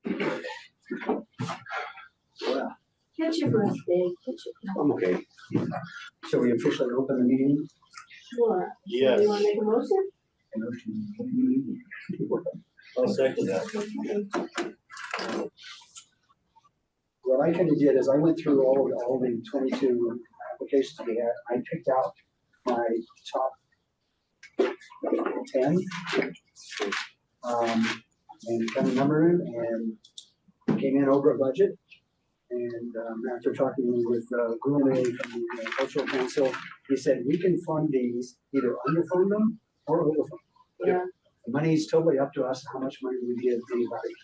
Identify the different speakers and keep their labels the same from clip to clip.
Speaker 1: Well,
Speaker 2: Catch your breath, Dave. Catch your breath.
Speaker 1: I'm okay. So we officially open the meeting?
Speaker 2: Sure.
Speaker 3: Yes.
Speaker 2: So you wanna make a motion?
Speaker 3: I'll second that.
Speaker 1: What I kind of did is I went through all the 22 applications we had. I picked out my top 10 and kind of numbered them and came in over a budget. And after talking with Gourmet from the Cultural Council, he said we can fund these, either underfund them or overfund them.
Speaker 2: Yeah.
Speaker 1: The money's totally up to us, how much money we give anybody.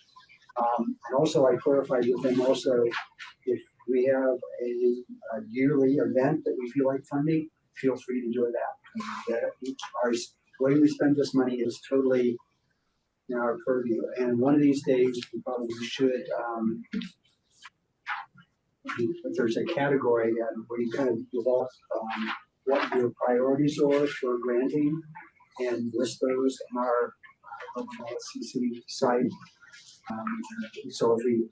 Speaker 1: And also I clarified with them also, if we have a yearly event that we feel like funding, feel free to do that. Our way we spend this money is totally in our purview. And one of these days, we probably should, if there's a category where you kind of develop what your priorities are for granting and list those on our CC site. So if we,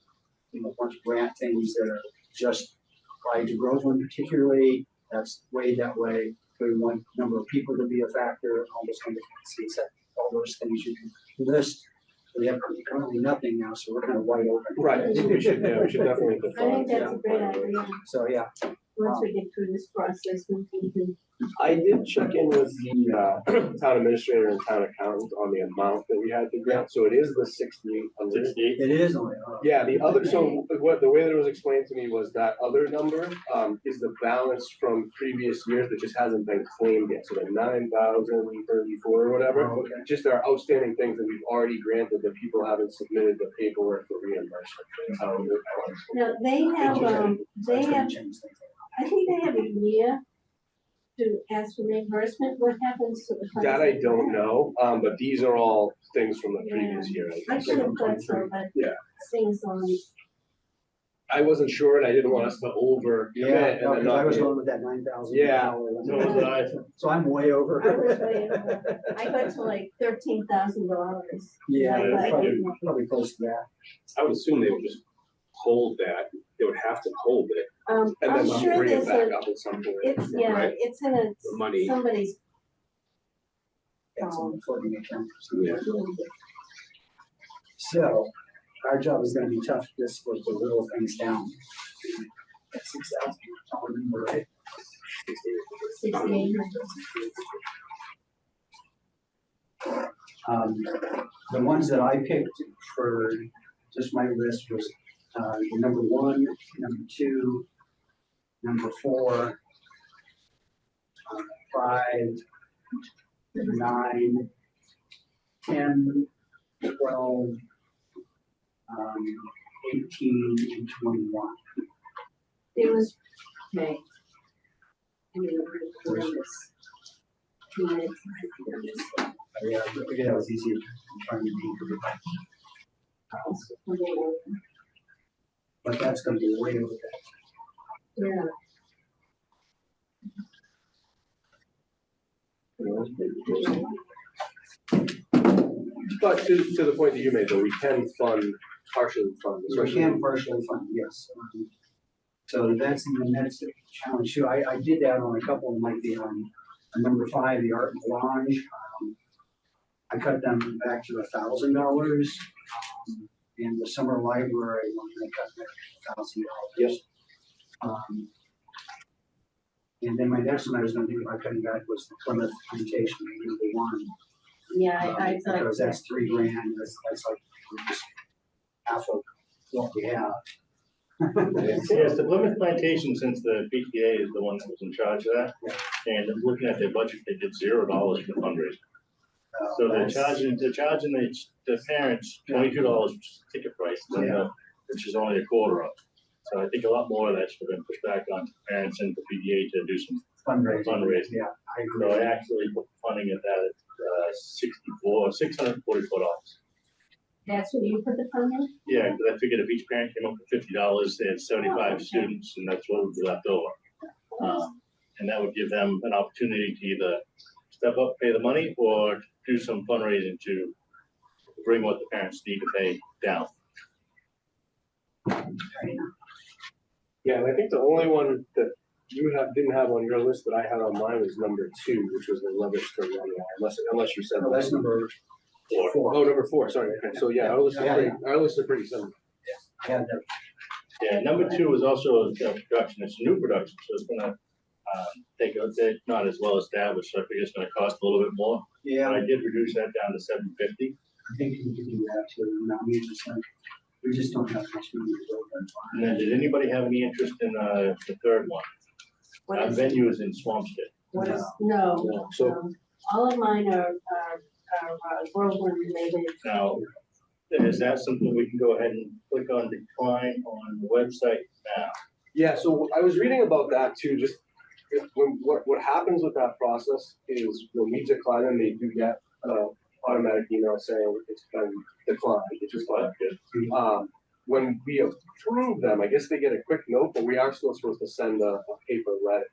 Speaker 1: want to grant things that are just applied to Groveland particularly, that's way that way. We want number of people to be a factor, all those kind of things. All those things you can list. We have currently nothing now, so we're kind of wide open.
Speaker 4: Right, so we should definitely
Speaker 2: I
Speaker 4: define.
Speaker 2: think that's a great idea.
Speaker 1: So, yeah.
Speaker 2: Once we get through this process, we can.
Speaker 4: I did check in with the town administrator and town accountant on the amount that we had to grant, so it is the 6,800.
Speaker 3: 68.
Speaker 1: It is only.
Speaker 4: Yeah, the other, so what, the way that it was explained to me was that other number, is the balance from previous years that just hasn't been claimed yet, so the 9,034 or whatever.
Speaker 1: Oh, okay.
Speaker 4: Just our outstanding things that we've already granted that people haven't submitted the paperwork for reimbursement. That's how it works.
Speaker 2: Now, they have,
Speaker 1: That's gonna change things.
Speaker 2: I think they have a year to ask for reimbursement. What happens to the funds?
Speaker 4: That I don't know, but these are all things from the previous year.
Speaker 2: I should have thought so, but
Speaker 4: Yeah.
Speaker 2: things on,
Speaker 4: I wasn't sure and I didn't want us to over.
Speaker 1: Yeah, no, 'cause I was going with that 9,000.
Speaker 4: Yeah.
Speaker 3: So was I.
Speaker 1: So I'm way over.
Speaker 2: I was way over. I got to like $13,000.
Speaker 1: Yeah,
Speaker 2: I
Speaker 1: probably close to that.
Speaker 4: I would assume they would just hold that, they would have to hold it, and
Speaker 2: I'm
Speaker 4: then
Speaker 2: sure
Speaker 4: bring it
Speaker 2: there's
Speaker 4: back
Speaker 2: a,
Speaker 4: up at some point.
Speaker 2: it's, yeah,
Speaker 4: right?
Speaker 2: it's in a,
Speaker 4: The money.
Speaker 2: somebody's.
Speaker 1: That's on floating account.
Speaker 4: Yeah.
Speaker 1: So our job is gonna be tough just with the little things down. 6,000, I remember, right?
Speaker 2: 6,800.
Speaker 1: The ones that I picked for just my list was, number 1, number 2, number 4, 5, 9, 10, 12, 18, and 21.
Speaker 2: It was, okay. I mean, we're this.
Speaker 1: Yeah, that was easy. I'm trying to be, but that's gonna be way over that.
Speaker 2: Yeah.
Speaker 4: But to the point that you made, though, we can partially fund,
Speaker 1: We
Speaker 4: especially.
Speaker 1: can partially fund, yes. So that's the next challenge too. I did that on a couple of like the, number 5, the art melange. I cut them back to $1,000. And the summer library one, I cut back $1,000.
Speaker 4: Yes.
Speaker 1: And then my next one I was gonna think about cutting back was the Plymouth Plantation, number 1.
Speaker 2: Yeah, I thought.
Speaker 1: Because that's $3,000, that's like just half of what we have.
Speaker 3: Yes, the Plymouth Plantation, since the PTA is the one that was in charge of that, and looking at their budget, they did $0 for the fundraiser. So they're charging the parents $22 ticket price, which is only a quarter of. So I think a lot more of that should have been pushed back on parents and the PTA to do some fundraising.
Speaker 1: Yeah, I
Speaker 3: So I
Speaker 1: agree.
Speaker 3: actually put funding at that at $644.
Speaker 2: That's what you put the fund in?
Speaker 3: Yeah, because I figured if each parent came up with $50, they had 75 students, and that's what would be left over. And that would give them an opportunity to either step up, pay the money, or do some fundraising to bring what the parents need to pay down.
Speaker 4: Yeah, and I think the only one that you didn't have on your list that I had on mine was number 2, which was the rubbish to run out, unless you said.
Speaker 1: No, that's number four.
Speaker 4: Oh, number 4, sorry, okay, so yeah, our list is pretty similar.
Speaker 1: I had that.
Speaker 3: Yeah, number 2 is also a production, it's a new production, so it's gonna, it's not as well established, so I figure it's gonna cost a little bit more.
Speaker 1: Yeah,
Speaker 3: I did reduce that down to $750.
Speaker 1: I think we can do that too. No, we just don't have much money to build that.
Speaker 3: And then, did anybody have any interest in, the third one?
Speaker 2: What
Speaker 3: Our
Speaker 2: is,
Speaker 3: venue is in Swampscott.
Speaker 2: what is, no,
Speaker 4: So-
Speaker 2: no. All of mine are Groveland related.
Speaker 3: Now, is that something we can go ahead and click on decline on the website now?
Speaker 4: Yeah, so I was reading about that too, just what happens with that process is when we decline them, they do get automatic email saying it's been declined, which is fine. When we approve them, I guess they get a quick note, but we are still supposed to send a paper letter.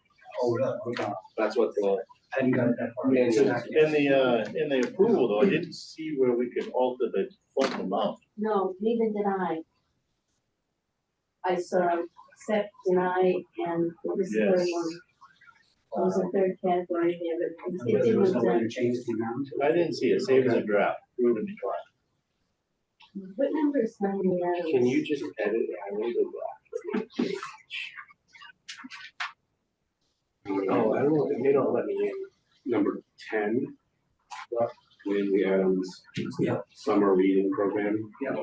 Speaker 1: Oh, really? Okay.
Speaker 4: That's what the,
Speaker 1: I hadn't got that far.
Speaker 4: Yeah.
Speaker 3: In the approval though, I didn't see where we could alter the fund amount.
Speaker 2: No, neither did I. I saw accept, deny, and it was the third
Speaker 3: Yes.
Speaker 2: one. It was a third category there, but it
Speaker 1: There
Speaker 2: didn't,
Speaker 1: was no way to change the amount.
Speaker 3: I didn't see it, save as a draft, approve and decline.
Speaker 2: what number is ninety Adams?
Speaker 4: can you just edit it? I really did that. Oh, I don't know, it may not let me in.
Speaker 5: Number 10, Lindsay Adams
Speaker 1: Yeah.
Speaker 5: summer reading program.
Speaker 1: Yeah.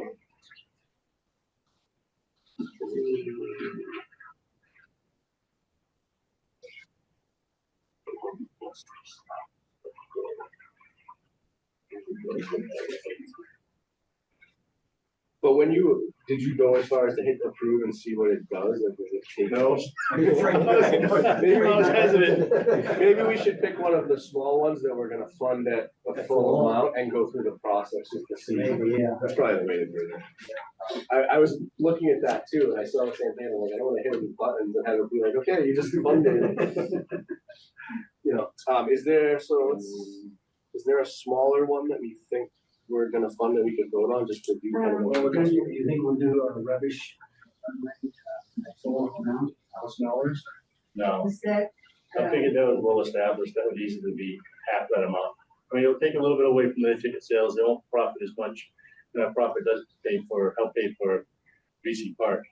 Speaker 4: But did you go as far as to hit approve and see what it does? Like, does it take?
Speaker 3: No.
Speaker 4: Maybe I was hesitant. Maybe we should pick one of the small ones that we're gonna fund at a full amount and go through the process just to see.
Speaker 1: Maybe, yeah.
Speaker 4: That's probably the way to do it. I was looking at that too, and I saw the same thing, I'm like, I don't wanna hit any buttons and have it be like, okay, you just funded it. You know, is there a smaller one that we think we're gonna fund that we could vote on just to do? kind of a-
Speaker 1: Well, we're gonna, you think we'll do a rubbish? Full amount, $1,000?
Speaker 3: No,
Speaker 2: Is that,
Speaker 3: I figured that was well established, that would easily be half that amount. I mean, it'll take a little bit away from the ticket sales, they won't profit as much, that profit does help pay for VC Park.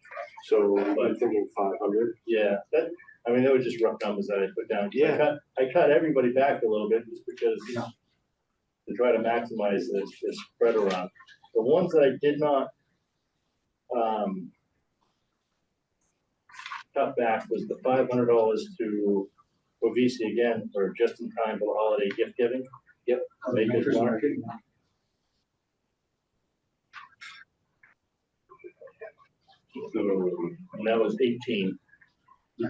Speaker 4: So I'm thinking 500.
Speaker 3: Yeah, I mean, that was just rough numbers that I put down.
Speaker 4: Yeah.
Speaker 3: I cut everybody back a little bit just because
Speaker 1: Yeah.
Speaker 3: to try to maximize this spread around. The ones that I did not, cut back was the $500 for VC again, for just in time for the holiday gift giving. Make it
Speaker 1: Maker's
Speaker 3: mark.
Speaker 1: Market,
Speaker 3: And that was 18.
Speaker 1: yeah.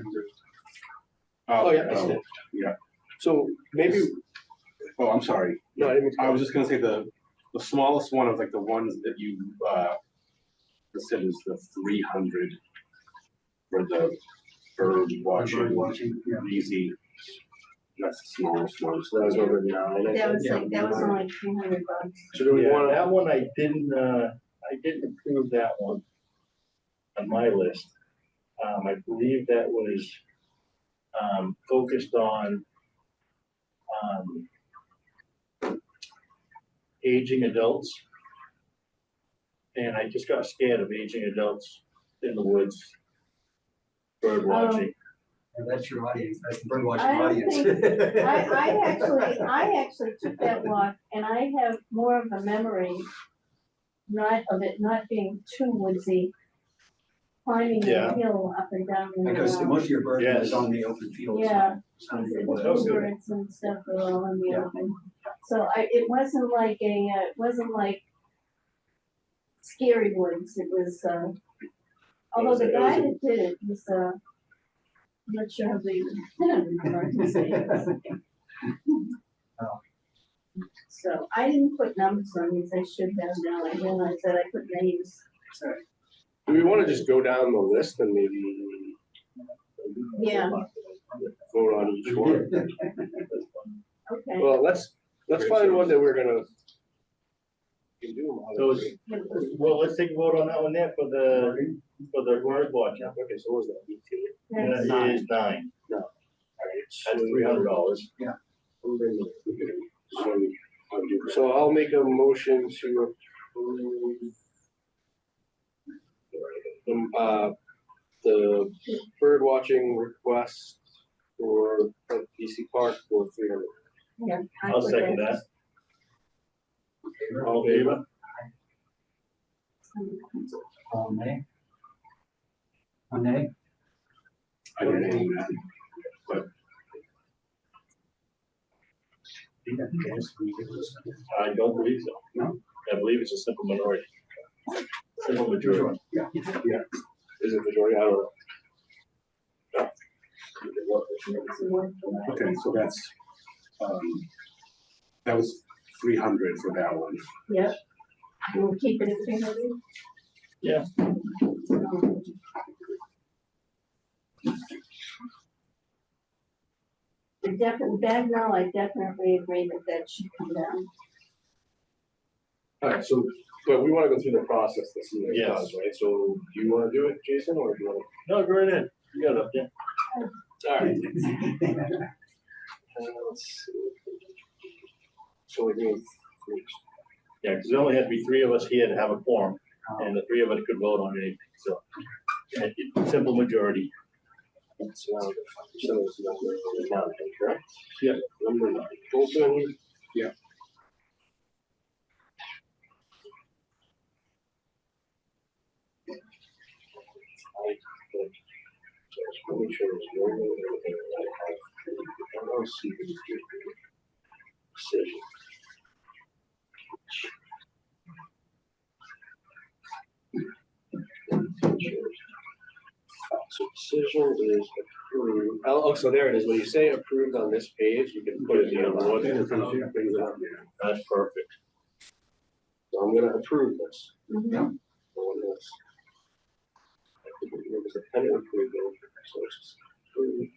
Speaker 4: Oh, yeah, I see it.
Speaker 5: Yeah.
Speaker 4: So maybe,
Speaker 5: Oh, I'm sorry.
Speaker 4: no, I didn't.
Speaker 5: I was just gonna say the smallest one of like the ones that you, said is the 300 for the bird watching,
Speaker 1: Watching, yeah.
Speaker 5: easy. That's the smallest one.
Speaker 4: So that was number 9. I
Speaker 2: that
Speaker 4: think.
Speaker 2: was only $300.
Speaker 4: So do we
Speaker 3: Yeah,
Speaker 4: wanna,
Speaker 3: that one I didn't approve that one on my list. I believe that was, focused on, aging adults. And I just got scared of aging adults in the woods, bird watching.
Speaker 1: And that's your audience, that's the bird watching
Speaker 2: I don't
Speaker 1: audience.
Speaker 2: I actually took that walk, and I have more of a memory, not of it not being too woodsy, climbing the
Speaker 3: Yeah.
Speaker 2: hill up and down. And
Speaker 1: Because
Speaker 2: around.
Speaker 1: most of your bird
Speaker 3: Yes.
Speaker 1: is on the open fields.
Speaker 2: Yeah.
Speaker 1: It's not your
Speaker 2: The
Speaker 1: woods.
Speaker 2: bluebirds and stuff are all in the
Speaker 1: Yeah.
Speaker 2: open. So it wasn't like it wasn't like scary woods, it was, although the guy that did it was, I'm not sure how big, I don't remember his name. So I didn't put numbers on these, I should have now, I realized that I put names.
Speaker 4: do we wanna just go down the list and maybe
Speaker 2: Yeah,
Speaker 4: vote on each one?
Speaker 2: okay.
Speaker 4: Well, let's find one that we're gonna You can do them.
Speaker 3: So well, let's take a vote on that one there for the bird watching.
Speaker 4: Okay, so what was that?
Speaker 2: That's-
Speaker 3: It is 9.
Speaker 4: No.
Speaker 3: That's $300.
Speaker 4: So I'll make a motion to approve the bird watching request for DC Park for 300.
Speaker 2: Yeah. I
Speaker 3: I'll
Speaker 2: put
Speaker 3: second that. All in favor?
Speaker 1: Nay? Nay?
Speaker 5: I didn't name that, but
Speaker 3: I don't believe so.
Speaker 1: No?
Speaker 3: I believe it's a simple minority. Simple majority.
Speaker 1: Yeah.
Speaker 4: Is it majority? I don't know.
Speaker 5: okay, so that's, that was 300 for that one.
Speaker 2: Yep. We'll keep it at 300.
Speaker 3: Yeah.
Speaker 2: Bagnell, I definitely agree that should come down.
Speaker 4: Alright, so, but we wanna go through the process to see what it
Speaker 3: Yes.
Speaker 4: does, right? So do you wanna do it, Jason, or do you wanna?
Speaker 3: No, go right ahead. You got it up there.
Speaker 4: Alright. Let's see. So we're doing.
Speaker 3: Yeah, because there only had to be 3 of us here to have a quorum, and the 3 of us could vote on anything, so. Simple majority.
Speaker 4: So now, so it's number 9, correct?
Speaker 3: Yeah.
Speaker 4: Number 9, open.
Speaker 5: Yeah.
Speaker 4: Make sure there's no anything that I have. I don't see the decision. So decision is approved. Oh, so there it is. When you say approved on this page, you can put it in the one.
Speaker 5: Brings it up there.
Speaker 3: That's perfect.
Speaker 4: So I'm gonna approve this.
Speaker 2: Mhm.
Speaker 4: On this. It was a pending approval, so it's just approved.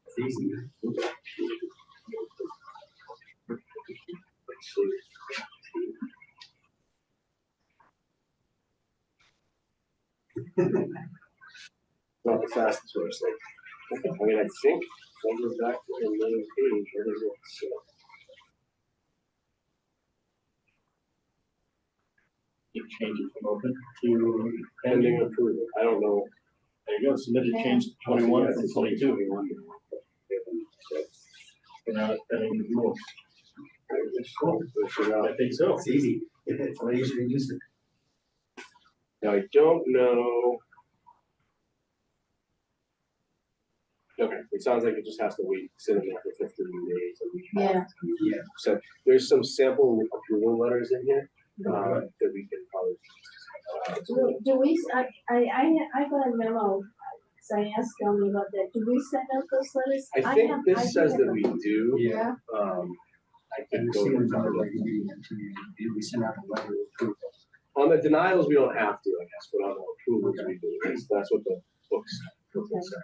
Speaker 1: It's easy.
Speaker 4: Let's see. Not the fastest way to say. I mean, I think, if I go back to the main page, where is it? So,
Speaker 3: You change it from open to
Speaker 4: pending approval, I don't know.
Speaker 3: There you go, submitted change to 21 from 22. And now it's pending review. I think so.
Speaker 1: It's easy. It's way easier to use it.
Speaker 4: Now, I don't know. Okay, it sounds like it just has to wait, sit in there for 15 days.
Speaker 2: Yeah.
Speaker 1: Yeah.
Speaker 4: So there's some sample approval letters in here, that we can probably.
Speaker 2: Do we, I got a memo, so I asked Elmy about that, do we send out those letters?
Speaker 4: I think this says that we do,
Speaker 1: Yeah.
Speaker 4: I
Speaker 1: And
Speaker 4: can
Speaker 1: we
Speaker 4: go.
Speaker 1: see it about like we send out a letter of approval.
Speaker 4: On the denials, we don't have to, I guess, but on the approvals, we do, that's what the books say.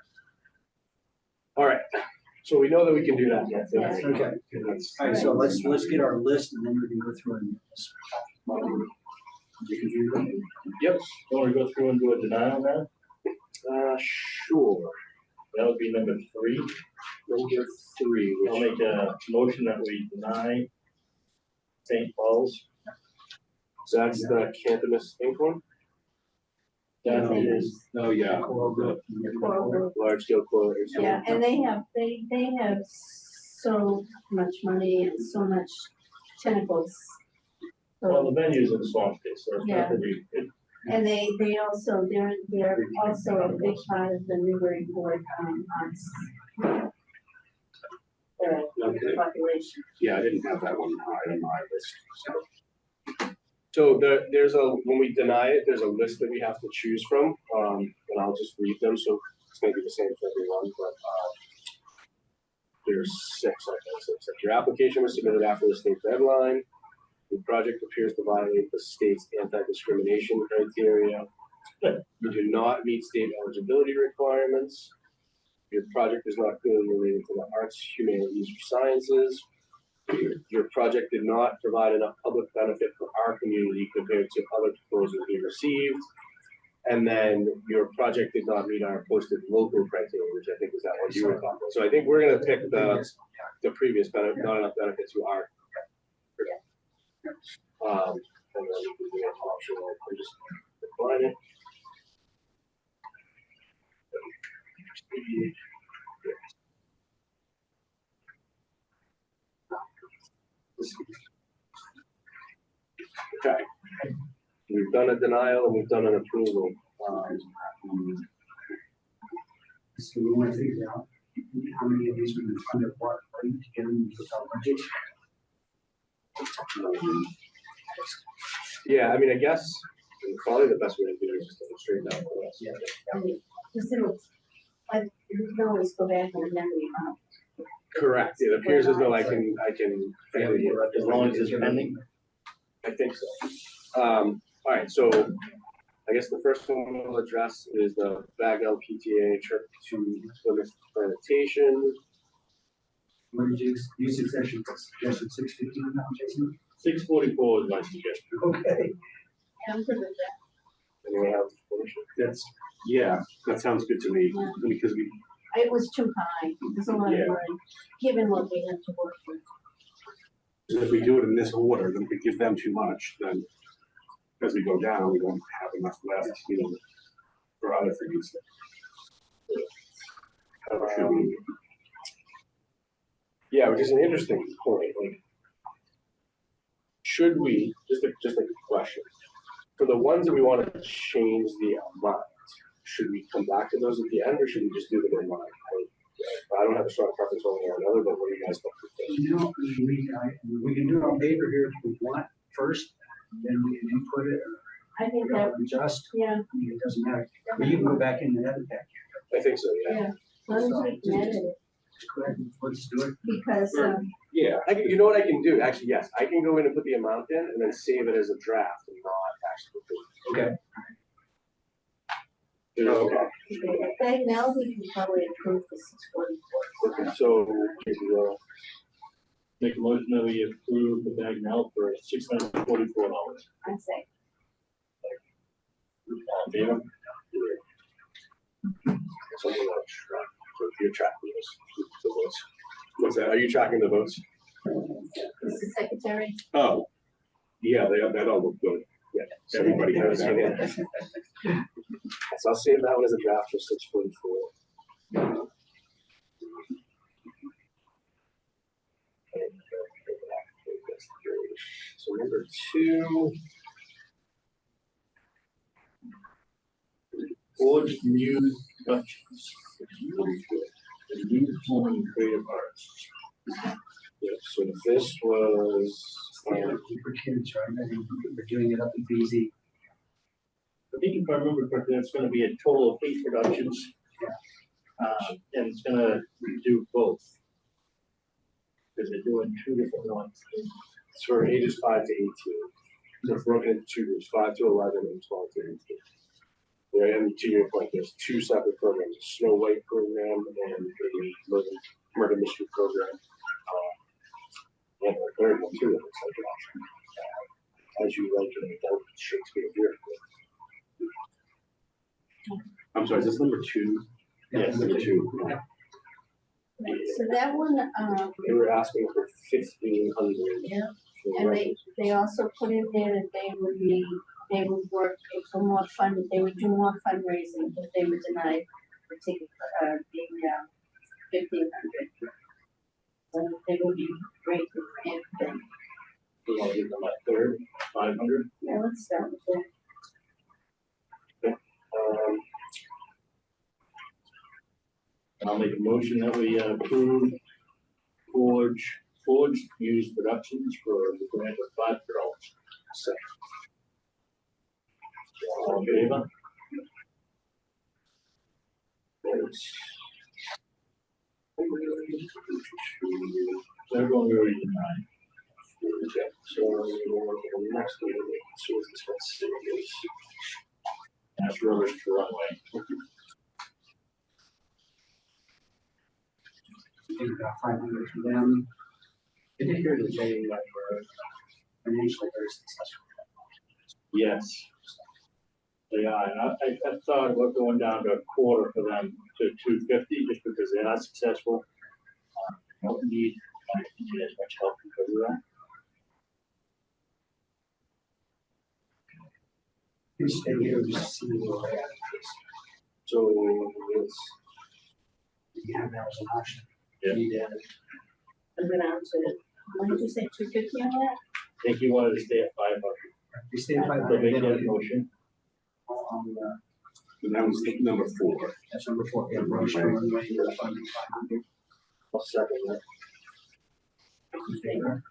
Speaker 4: All right, so we know that we can do that.
Speaker 2: Yeah.
Speaker 1: Okay. All right, so let's get our list and then we can go through and. You can do that.
Speaker 4: Yep,
Speaker 3: You want to go through and do a denial now?
Speaker 4: sure.
Speaker 3: That would be number 3.
Speaker 4: Number 3,
Speaker 3: I'll make a motion that we deny St. Paul's.
Speaker 4: that's the Cantonus Inc. one,
Speaker 3: That is,
Speaker 5: Oh, yeah.
Speaker 2: Coral.
Speaker 4: large scale quote.
Speaker 2: Yeah, and they have so much money and so much tentacles.
Speaker 3: well, the venue's in the swamp case, so it's
Speaker 2: Yeah.
Speaker 3: not that we,
Speaker 2: And they're also a big part of the Newburyport, arts.
Speaker 5: Okay.
Speaker 2: Population.
Speaker 5: Yeah, I didn't have that one high on my list, so.
Speaker 4: So there's when we deny it, there's a list that we have to choose from, and I'll just read them, so it's gonna be the same for everyone, but, there's 6, I guess. It says, your application was submitted after the state deadline. The project appears to violate the state's anti-discrimination criteria. You do not meet state eligibility requirements. Your project is not clearly related to the arts, humanities, or sciences. Your project did not provide enough public benefit for our community compared to other proposals we received. And then your project did not meet our posted local criteria, which I think is that what you were talking about. So I think we're gonna pick the previous benefit, not enough benefit to our. And then we can do an optional, I'm just decline it. Okay. We've done a denial and we've done an approval.
Speaker 1: So we want to figure out how many of these we can fund at what rate to get them into our budget.
Speaker 4: Yeah, I mean, I guess probably the best way to do it is just to straighten out the rest.
Speaker 1: Yeah.
Speaker 2: Because it'll, like, you can always go back and amend the amount.
Speaker 4: Correct. It appears as though I can.
Speaker 3: As long as it's pending.
Speaker 4: I think so. All right, so I guess the first one we'll address is the Bagnell PTA trip to Plymouth Plantation.
Speaker 1: What did you suggested 615 now, Jason?
Speaker 3: 644 is my suggestion.
Speaker 1: Okay.
Speaker 2: I'm good with that.
Speaker 4: Anyone have information?
Speaker 5: That's, yeah, that sounds good to me, because we,
Speaker 2: It was too high, there's a lot of
Speaker 5: Yeah.
Speaker 2: money, given what we have to work with.
Speaker 5: if we do it in this order, then if we give them too much, then as we go down, we won't have enough left, for other things. Should we-
Speaker 4: Yeah, which is an interesting point. Like, should we, just like a question, for the ones that we want to change the amount, should we come back to those at the end, or should we just do them in line? I don't have a strong preference one way or another, but what do you guys think?
Speaker 1: You know, we can do it on paper here if we want first, then we can input it
Speaker 2: I think
Speaker 1: or
Speaker 2: that,
Speaker 1: adjust.
Speaker 2: yeah,
Speaker 1: I mean, it doesn't matter. But you can go back in and edit that.
Speaker 4: I think so, yeah.
Speaker 2: yeah, as long as we can edit it,
Speaker 1: Just go ahead and let's do it.
Speaker 2: because,
Speaker 4: Yeah, you know what I can do? Actually, yes, I can go in and put the amount in and then save it as a draft and not actually put it.
Speaker 1: Okay.
Speaker 2: okay, now we can probably approve the 644.
Speaker 4: Okay, so, if you will,
Speaker 3: Make a motion that we approve the Bagnell for $644.
Speaker 2: I say,
Speaker 3: Favor?
Speaker 4: something like track, so if you're tracking the votes. What's that? Are you tracking the votes?
Speaker 2: Mr. Secretary,
Speaker 5: Oh, yeah, that all looked good.
Speaker 4: Yeah.
Speaker 5: Everybody has that.
Speaker 4: So I'll save that one as a draft for 644. So number 2.
Speaker 3: Forge Muse Productions. The new form in creative arts.
Speaker 4: Yeah, so this was,
Speaker 1: For kids, right? I think we're doing it up in BZ.
Speaker 3: I think if I remember correctly, it's gonna be a total of 8 productions. And it's gonna do both. Because they're doing 2 different ones.
Speaker 4: it's for ages 5 to 18. So it's broken into 2 groups, 5 to 11 and 12 to 18. Yeah, and to your point, there's 2 separate programs, a Snow White program and a murder mystery program. And a third one too, it looks like, as you like an adult Shakespeare lyric.
Speaker 5: I'm sorry, is this number 2?
Speaker 3: Yes.
Speaker 5: Number 2.
Speaker 2: so that one,
Speaker 4: They were asking for 1,500.
Speaker 2: yeah,
Speaker 4: for
Speaker 2: and
Speaker 4: rentals.
Speaker 2: they also put in there that they would work for more fund, they would do more fundraising if they were denied for ticket, the 1,500. So they would be great for anything.
Speaker 3: We want to give them a third, 500.
Speaker 2: Yeah, let's start with that.
Speaker 3: And I'll make a motion that we approve Forge Muse Productions for the grant of $5.
Speaker 4: Second.
Speaker 3: All in favor?
Speaker 4: There's-
Speaker 3: So everyone we already denied.
Speaker 4: So, the next meeting, so this one is.
Speaker 3: That's rubbish for runway.
Speaker 1: Maybe about 500 for them. I did hear that they were financially very successful.
Speaker 3: Yes. They are, and I thought about going down to a quarter for them to 250, just because they are successful. Don't need as much help because of that.
Speaker 1: You stay here, just see where we're at.
Speaker 4: So, it's,
Speaker 1: You have that as an option.
Speaker 3: Yeah.
Speaker 1: You did.
Speaker 2: I'm gonna answer it. What did you say, 250 on that?
Speaker 3: I think you wanted to stay at 500.
Speaker 1: You stay at
Speaker 3: So
Speaker 1: 500.
Speaker 3: make
Speaker 1: then
Speaker 3: that
Speaker 1: you-
Speaker 3: motion.
Speaker 5: And that was number 4.
Speaker 1: That's number 4. Yeah, Roche, runway, you're funding 500.
Speaker 4: I'll second that.
Speaker 1: In favor?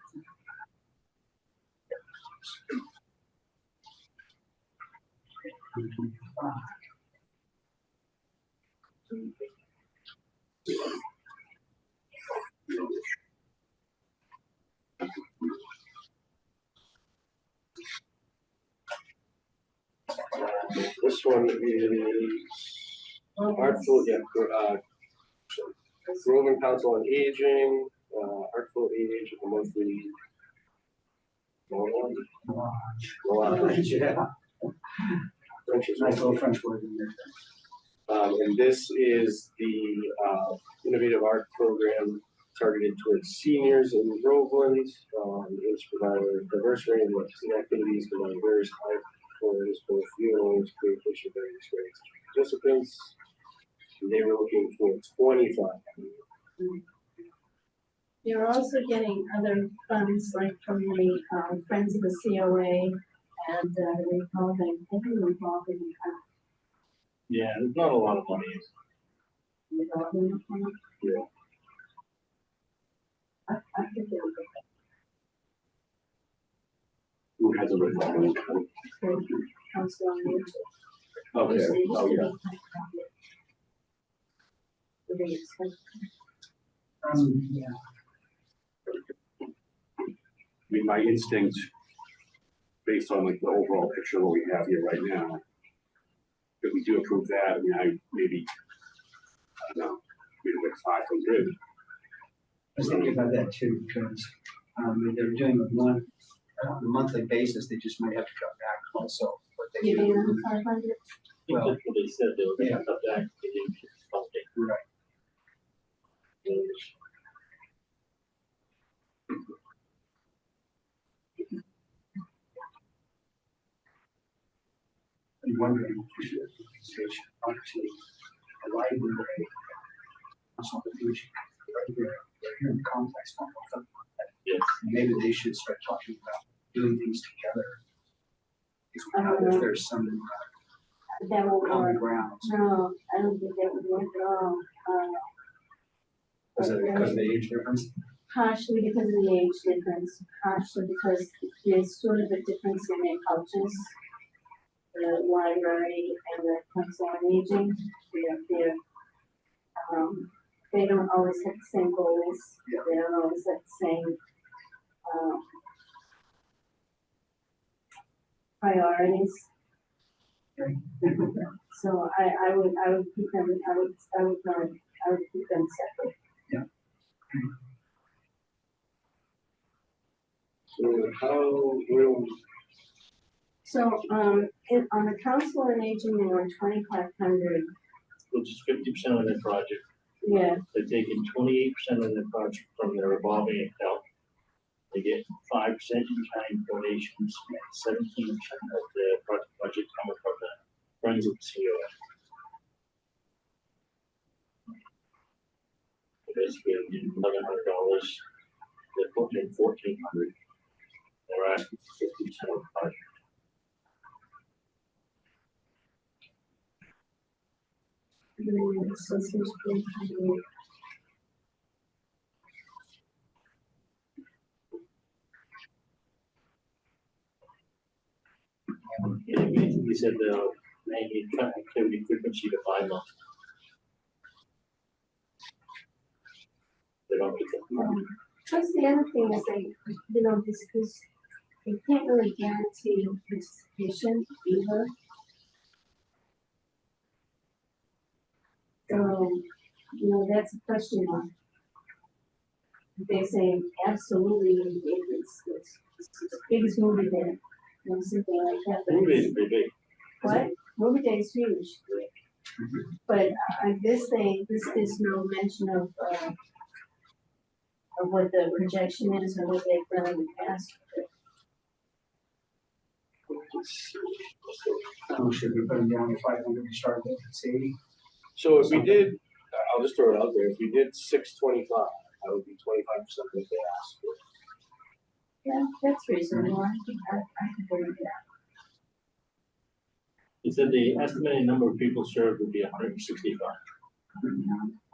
Speaker 4: This one is Artful, yeah, Groveland Council on Aging, Artful Age, a monthly.
Speaker 1: Yeah.
Speaker 4: French is
Speaker 1: Nice little French word in there.
Speaker 4: And this is the innovative art program targeted towards seniors in Groveland. It's providing a diverse range of activities, providing various art forms, both funerals, communication, various grades of participants. And they were looking for 25.
Speaker 2: You're also getting other funds like from the Friends of the COA and revolving, every revolving account.
Speaker 3: Yeah, there's not a lot of money.
Speaker 2: Revolving account.
Speaker 3: Yeah.
Speaker 2: I think it'll be
Speaker 5: Who has a revolving account?
Speaker 2: good. Council on Aging.
Speaker 5: Okay, oh, yeah.
Speaker 1: Yeah.
Speaker 5: I mean, my instinct, based on like the overall picture of what we have here right now, if we do approve that, I mean, I don't know, maybe like 500.
Speaker 1: I was thinking about that too, because they're doing it on a monthly basis, they just might have to cut back also. what they
Speaker 2: Giving
Speaker 1: do.
Speaker 2: them 500?
Speaker 3: I think that's what they said, they were gonna cut back, they didn't get something.
Speaker 1: Right. I'm wondering if we should actually a library, also the future, right here in the complex.
Speaker 3: Yes.
Speaker 1: Maybe they should start talking about doing things together. If there's some
Speaker 2: That will
Speaker 1: common
Speaker 2: work.
Speaker 1: ground.
Speaker 2: No, I don't think that would work at all.
Speaker 1: Is it because of the age difference?
Speaker 2: Partially because of the age difference, partially because there's sort of a difference in their cultures. The library and the council on aging, they don't always have the same goals.
Speaker 1: Yeah.
Speaker 2: They don't always have the same, priorities. So I would keep them, I would keep them separate.
Speaker 4: So how will,
Speaker 2: So, on the council on aging, they were 2,500,
Speaker 3: Which is 50% of their project.
Speaker 2: yeah,
Speaker 3: They're taking 28% of their project from their revolving account. They get 5% in kind donations, and 17% of their project budget coming from the Friends of the COA. So basically, $1,100, they're putting in $1,400. They're asking for 50% of the project.
Speaker 2: so it seems pretty high.
Speaker 3: He said they'll maybe cut activity frequency to 5 months. They don't get that.
Speaker 2: Plus the other thing is they, you know, this, they can't really guarantee participation either. So, you know, that's a question mark. They say absolutely, it's the biggest movie there, you know, something like that. but
Speaker 3: Movie
Speaker 2: it's-
Speaker 3: is pretty big.
Speaker 2: What? Movie day is huge. But there's no mention of what the projection is or what they've done in the past.
Speaker 1: Should we put them down to 500 to start with, it's 80?
Speaker 4: So if we did, I'll just throw it out there, if we did 625, that would be 25% of what they asked for.
Speaker 2: Yeah, that's reasonable. I can believe that.
Speaker 3: He said the estimated number of people served would be 165.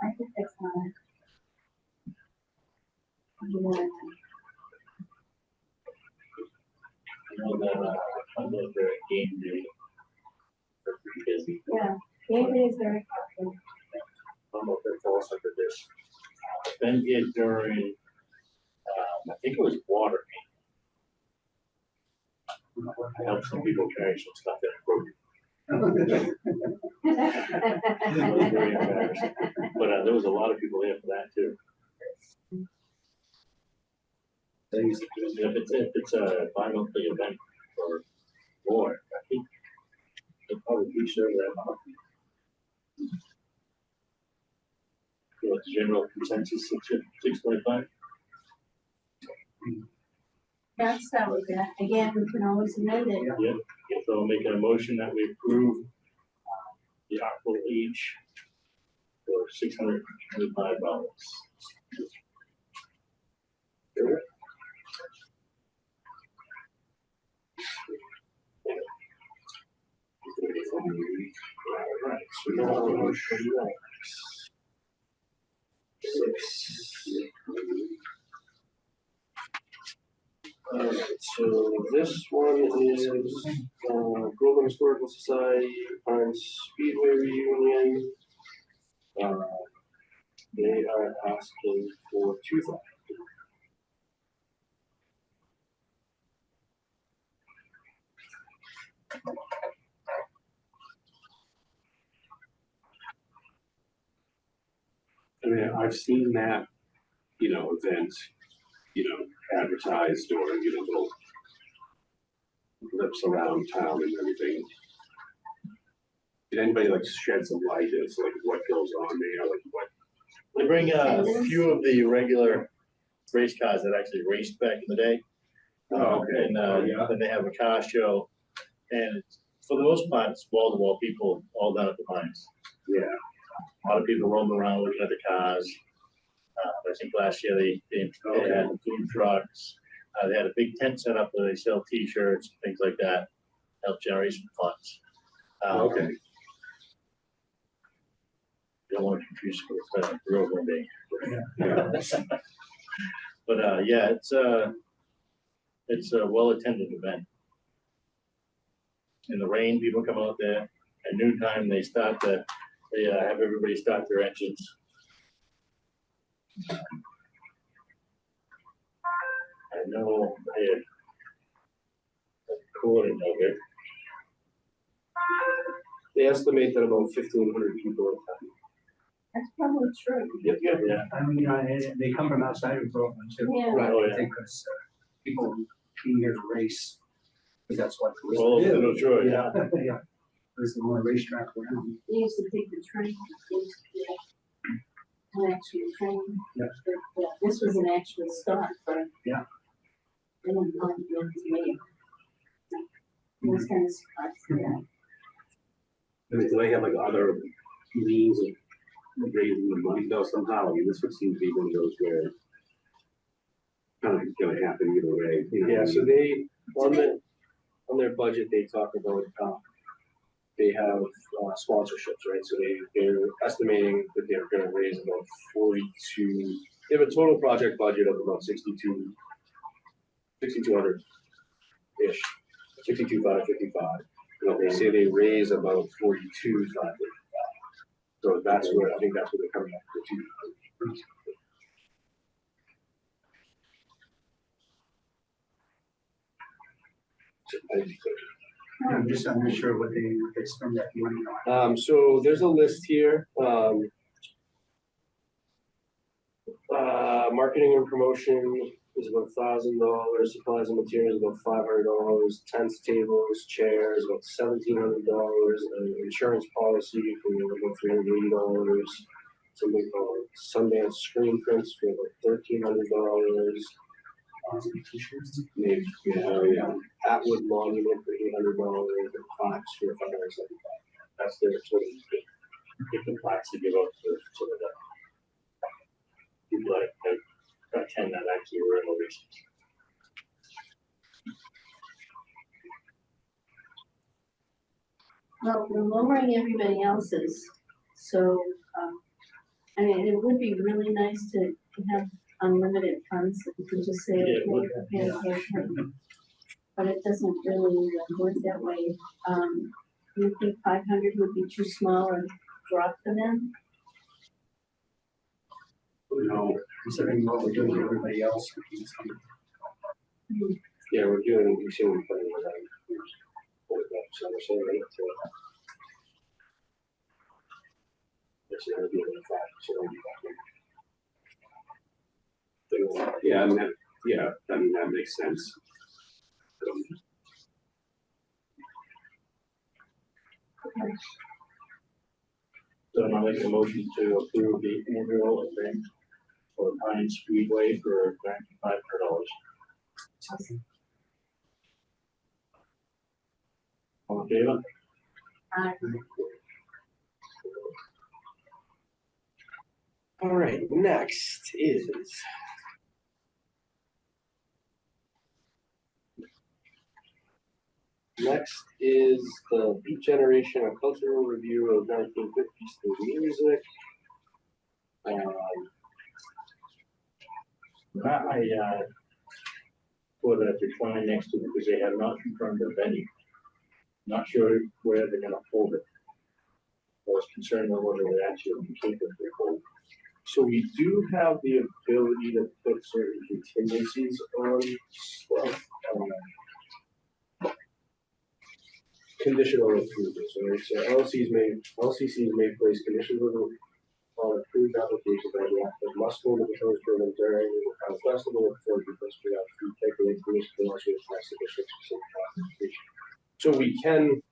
Speaker 2: I think that's fine. Yeah.
Speaker 3: I know that, I know they're a game day. They're pretty busy.
Speaker 2: Yeah, David is very popular.
Speaker 3: I don't know if that falls under this. Been here during, I think it was water. I helped some people carry some stuff that broke. I was very embarrassed. But there was a lot of people there for that too. If it's a bi-monthly event or more, I think they'll probably be sure that. What's the general consensus, 625?
Speaker 2: That's that with that. Again, we can always amend it.
Speaker 3: Yeah, so I'll make a motion that we approve the Aqua each for $625. Alright, so now we'll show you that.
Speaker 4: Alright, so this one is, Groveland Historical Society, Pine Speedway reunion. They are asking for 2,000.
Speaker 5: I mean, I've seen that, event, advertised or, little clips around town and everything. Did anybody like shed some light as like what goes on there, like what?
Speaker 3: They bring a few of the regular race cars that actually raced back in the day.
Speaker 5: Oh, okay.
Speaker 3: And
Speaker 5: Yeah.
Speaker 3: then they have a car show, and for the most part, it's wall-to-wall people all down at the mines.
Speaker 5: Yeah,
Speaker 3: A lot of people roaming around looking at the cars. I think last year they had food trucks. They had a big tent set up where they sell T-shirts, things like that, help generate some funds.
Speaker 5: okay.
Speaker 3: Don't want to confuse it with Groveland Day.
Speaker 5: Yeah.
Speaker 3: But yeah, it's a well-attended event. In the rain, people come out there. At noontime, they have everybody start their engines. I know I had a recording of it.
Speaker 4: They estimate that about 1,500 people attend.
Speaker 2: That's probably true.
Speaker 4: Yep, yep.
Speaker 3: Yeah.
Speaker 1: I mean, they come from outside of Groveland too.
Speaker 2: Yeah.
Speaker 4: Right.
Speaker 3: Oh,
Speaker 1: I
Speaker 3: yeah.
Speaker 1: think because people being here to race, because that's what.
Speaker 3: All over
Speaker 1: tourists do.
Speaker 3: Detroit, yeah.
Speaker 1: Yeah. There's the only racetrack around.
Speaker 2: They used to take the train. An actual train.
Speaker 1: Yeah.
Speaker 2: Yeah, this was an actual start for.
Speaker 1: Yeah.
Speaker 2: They didn't want to do it to me. It was kind of surprised, yeah.
Speaker 5: I mean, do they have like other means of raising the money though somehow? I mean, this would seem to be one of those where kind of gonna happen either way.
Speaker 4: Yeah, so they, on their budget, they talk about, they have sponsorships, right? So they're estimating that they're gonna raise about 42, they have a total project budget of about 6,200-ish, 62,555. They say they raise about 42,555. So that's where, I think that's where they're coming up with 2.
Speaker 1: I'm just not sure what they spend that money on.
Speaker 4: So there's a list here, marketing and promotion is about $1,000, supplies and materials about $500, tents, tables, chairs about $1,700, insurance policy for about $380, something called Sundance screen prints for about $1,300.
Speaker 1: T-shirts.
Speaker 4: Maybe, yeah. Atwood Monument for $800, and plaques for $575. That's their total.
Speaker 3: Get the plaques to give out to some of the people that attend that actually were in ovations.
Speaker 2: Well, we're lowering everybody else's, so, I mean, it would be really nice to have unlimited funds, that we could just say,
Speaker 3: Yeah, it would,
Speaker 2: okay. But it doesn't really work that way. You think 500 would be too small and drop for them?
Speaker 5: No,
Speaker 1: Considering what we're doing to everybody else.
Speaker 4: Yeah, we're doing, we're seeing plenty of that. So we're saying, right, so. That's another deal in fact, so it'll be back in.
Speaker 5: yeah, and that, yeah, I mean, that makes sense.
Speaker 3: So I'm gonna make a motion to approve the annual event for Pine Speedway for $500. All in favor?
Speaker 4: All right, next is. Next is the Beat Generation, a cultural review of 1950s through music.
Speaker 3: I put a decline next to it because they have not confirmed the venue. Not sure where they're gonna hold it. I was concerned about whether they actually keep it or hold.
Speaker 4: So we do have the ability to put certain contingencies on stuff. Conditional approvals, right? So LCCs may place conditions on approved applications that the applicant must hold the proposed program during the festival before the first year of free takeaway conditions unless we apply sufficient specific application. So we can,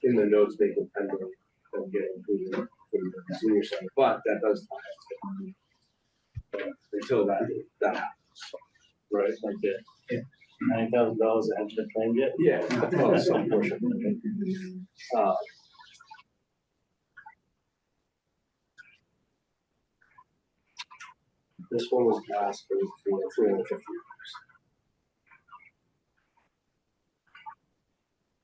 Speaker 4: in the notes, make it pending and get included for the senior center, but that does time until that happens.
Speaker 3: Right, like that. Yeah. $9,000 that hasn't been claimed yet?
Speaker 4: Yeah, well, some portion. This one was asked for $350.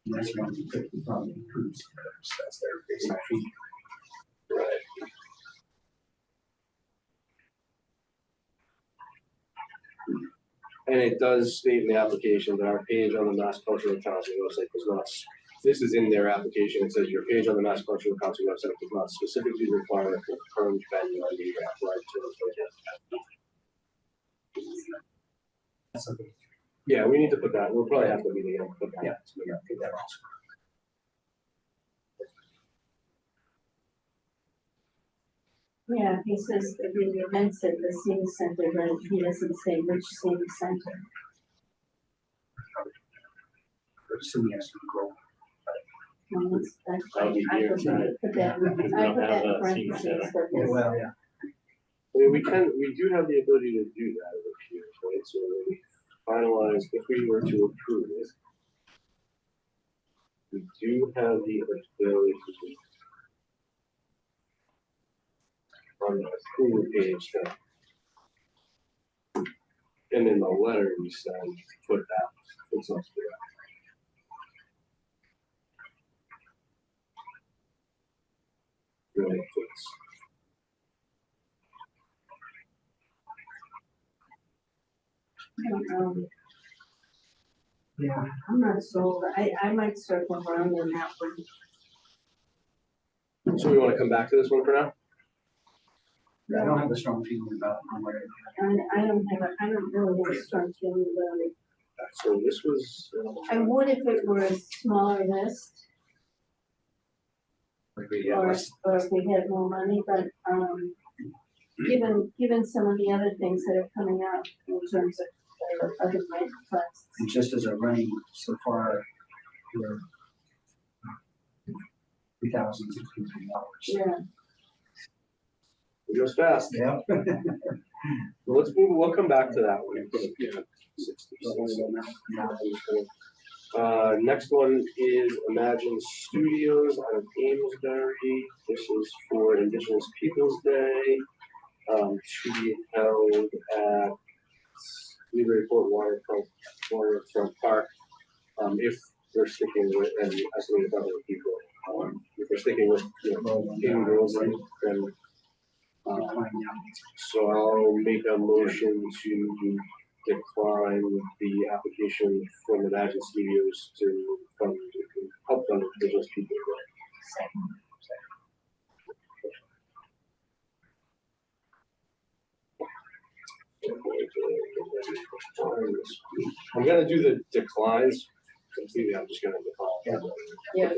Speaker 1: And that's one you pick from the groups. That's their basic fee.
Speaker 4: Right. And it does state in the application that our page on the Mass Cultural Council website does not, this is in their application, it says your page on the Mass Cultural Council website does not specifically require a confirmed venue on the applied to. Yeah, we need to put that, we'll probably have to meet again, put that.
Speaker 1: Yeah, so we gotta take that also.
Speaker 2: Yeah, he says that the events at the senior center, but he doesn't say which senior center.
Speaker 1: Assuming it's gonna grow.
Speaker 2: Well, that's
Speaker 3: That'll be
Speaker 2: I
Speaker 3: here
Speaker 2: put
Speaker 3: tonight.
Speaker 2: that, I put
Speaker 3: We
Speaker 2: that
Speaker 3: don't have
Speaker 2: in
Speaker 3: a senior
Speaker 2: parentheses,
Speaker 3: center.
Speaker 2: but this,
Speaker 1: Well, yeah.
Speaker 4: I mean, we do have the ability to do that over here, right? So when we finalize, if we were to approve it, we do have the ability to on the approval page that, and in the letter we send, put that, put something there. Really puts.
Speaker 2: I don't know,
Speaker 1: Yeah.
Speaker 2: I'm not sold, I might circle around on that one.
Speaker 4: So we want to come back to this one for now?
Speaker 1: I don't have a strong feeling about one way or the other.
Speaker 2: I don't really have a strong feeling about it.
Speaker 4: So this was,
Speaker 2: I would if it were a smaller list, or if we had more money, but, given some of the other things that are coming up in terms of other grant requests.
Speaker 1: And just as a running so far, we're $3,650.
Speaker 2: Yeah,
Speaker 4: it goes fast.
Speaker 1: Yeah.
Speaker 4: Well, let's move, we'll come back to that one.
Speaker 5: Yeah.
Speaker 4: Next one is Imagine Studios out of Amesbury. This is for Indigenous Peoples' Day, to be held at Newburyport Waterfront Park. If they're sticking with, and estimated other people, if they're sticking with, in girls, then, so I'll make a motion to decline the application from Imagine Studios to fund, help fund Indigenous Peoples' Day.
Speaker 2: second.
Speaker 4: I'm gonna do the declines, completely, I'm just gonna decline.
Speaker 2: Yeah.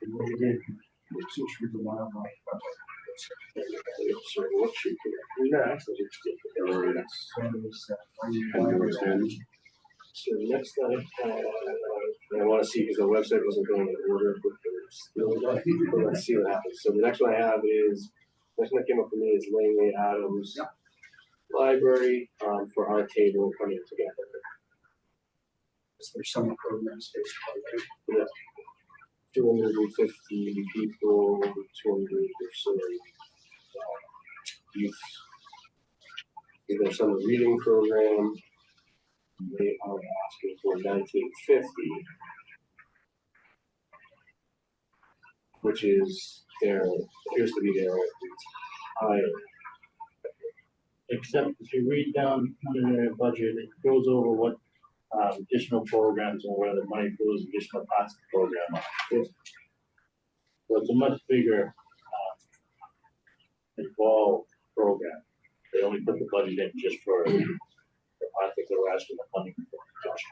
Speaker 1: What we did, which was the wildlife.
Speaker 4: So what should we do next?
Speaker 1: So
Speaker 4: Next I wanna see, because the website wasn't going in order, but let's see what happens. So the next one I have is, next one that came up for me is Langley Adams Library, for our table coming together.
Speaker 1: there's summer programs basically.
Speaker 4: Yeah. 250 people, 200 or so youth. There's some reading program. They are asking for 1950, which is their, appears to be their higher.
Speaker 3: Except if you read down under their budget, it goes over what additional programs and where the money goes, additional parts of the program are. So it's a much bigger, involved program. They only put the budget in just for, I think they were asking the funding for Josh.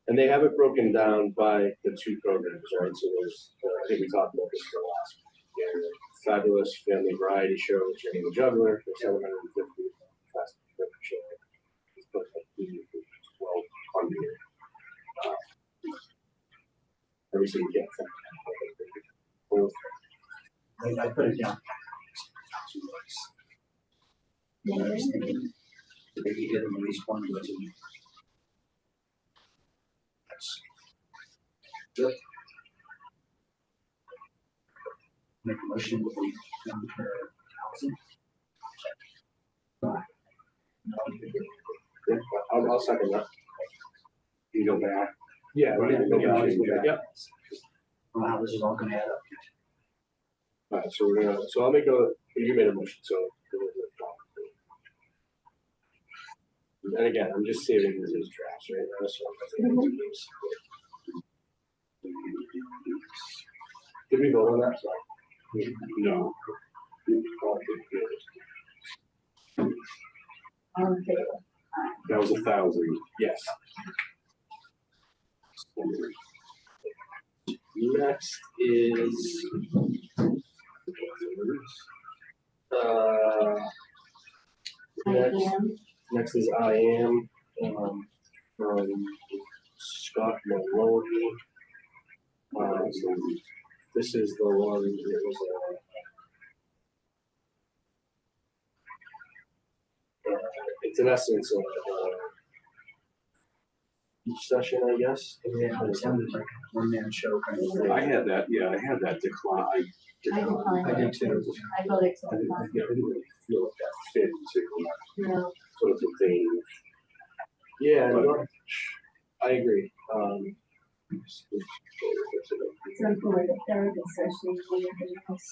Speaker 4: And they have it broken down by the two programs, right? So there's, I think we talked about this for the last year. Fabulous Family Variety Show, Jenny the Juggler, for 750. Fast Food Show, it's put like 1200. Everything you get.
Speaker 1: I put it down. Maybe get them at least one of those. That's good. Make a motion with the number thousand.
Speaker 4: Yeah, I'll second that.
Speaker 5: You go back.
Speaker 4: Yeah,
Speaker 5: Right,
Speaker 4: yeah,
Speaker 5: go back.
Speaker 4: yep.
Speaker 1: How this is all gonna add up.
Speaker 4: Alright, so we're gonna, so I'll make a, you made a motion, so. And again, I'm just saving this as drafts right now, so. Did we vote on that? Sorry.
Speaker 5: No.
Speaker 2: All in favor?
Speaker 5: That was 1,000.
Speaker 4: Yes. Next is.
Speaker 2: I
Speaker 4: Next,
Speaker 2: am.
Speaker 4: next is I Am, from Scott Maloney. So this is the one, it was it's in essence of, each session, I guess.
Speaker 1: Yeah, it sounded like a one-man show kind of thing.
Speaker 5: I had that, yeah, I had that decline.
Speaker 2: I declined.
Speaker 1: I did too.
Speaker 2: I voted
Speaker 5: I
Speaker 2: to
Speaker 5: didn't, I
Speaker 2: decline.
Speaker 5: didn't really feel like that fit into
Speaker 2: No,
Speaker 5: sort of the thing.
Speaker 4: Yeah, no, I agree.
Speaker 2: some for the therapy session, or anything else.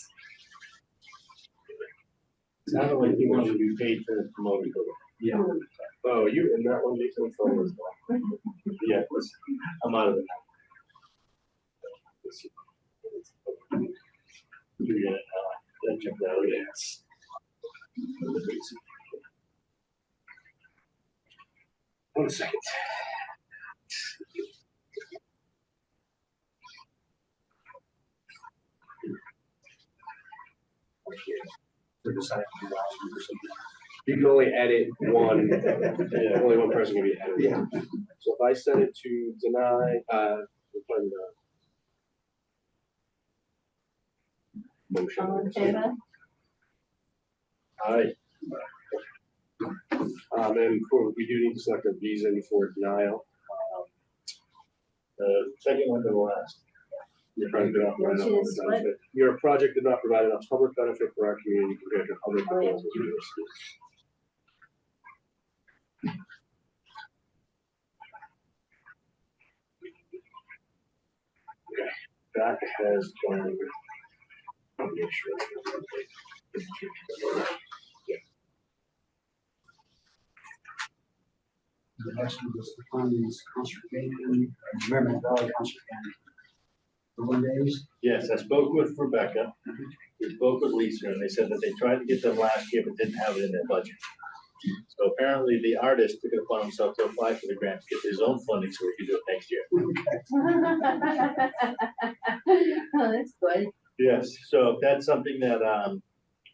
Speaker 3: Sounded like you wanted to be paid for the promoting program.
Speaker 1: Yeah.
Speaker 4: Oh, you in that one, Jason, phone as well.
Speaker 3: Yeah, I'm out of it. You're gonna check that out, yes.
Speaker 5: 1 second.
Speaker 1: For deciding to do options or something.
Speaker 4: You can only edit one, only one person can be edited.
Speaker 1: Yeah.
Speaker 4: So if I set it to deny, we'll find the motion.
Speaker 2: All in favor?
Speaker 3: Aye.
Speaker 4: And we do need to select a reason for denial.
Speaker 3: Second one to the last.
Speaker 5: Your project did not provide enough
Speaker 2: Which is
Speaker 5: public
Speaker 2: what?
Speaker 5: benefit.
Speaker 4: Your project did not provide enough public benefit for our community compared to other
Speaker 2: Oh, yeah.
Speaker 4: proposals in your schools.
Speaker 3: That has gone. I'll make sure.
Speaker 1: The next one was the funds conservation, Merrimack Valley Conservation. For 1 days.
Speaker 3: Yes, I spoke with Rebecca, we spoke with Lisa, and they said that they tried to get them last year, but didn't have it in their budget. So apparently the artist took it upon himself to apply for the grant, to get his own funding so he could do it next year.
Speaker 2: Oh, that's good.
Speaker 3: Yes, so that's something that,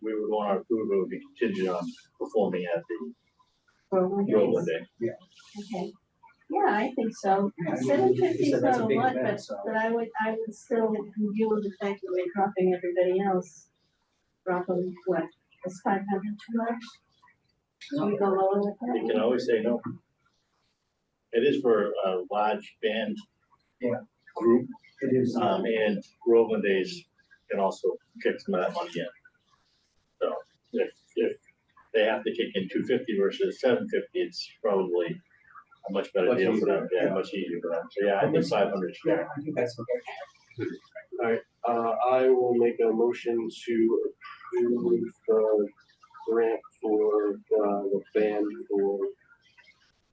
Speaker 3: we would want to approve, it would be contingent on performing at the
Speaker 2: For 1 day.
Speaker 3: Groveland Day.
Speaker 2: Okay. Yeah, I think so.
Speaker 1: Yeah, I mean,
Speaker 2: 750
Speaker 1: you
Speaker 2: is
Speaker 1: said that's
Speaker 2: not
Speaker 1: a
Speaker 2: a
Speaker 1: big
Speaker 2: lot,
Speaker 1: event, so.
Speaker 2: but I would still view the fact that we're dropping everybody else. Drop them, what, is 500 too much? Can we go lower with
Speaker 3: You
Speaker 2: that?
Speaker 3: can always say no. It is for a large band.
Speaker 1: Yeah.
Speaker 3: Group,
Speaker 1: It is.
Speaker 3: and Groveland Days can also kick some of that money in. So if they have to kick in 250 versus 750, it's probably a much better
Speaker 4: Much
Speaker 3: deal for them,
Speaker 1: easier.
Speaker 3: yeah, much easier for them. So yeah, I think 500 is fair.
Speaker 1: Yeah, I think that's okay.
Speaker 4: I will make a motion to approve the grant for the band for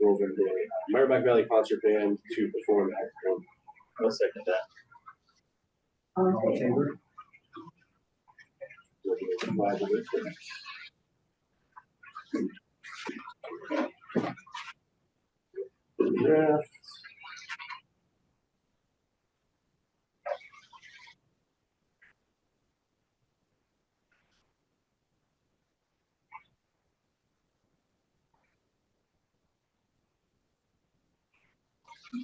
Speaker 4: Groveland Day, Merrimack Valley Concert Band to perform at Groveland.
Speaker 3: I'll second that.
Speaker 2: All in
Speaker 1: All in
Speaker 2: favor?
Speaker 1: favor?
Speaker 4: Draft.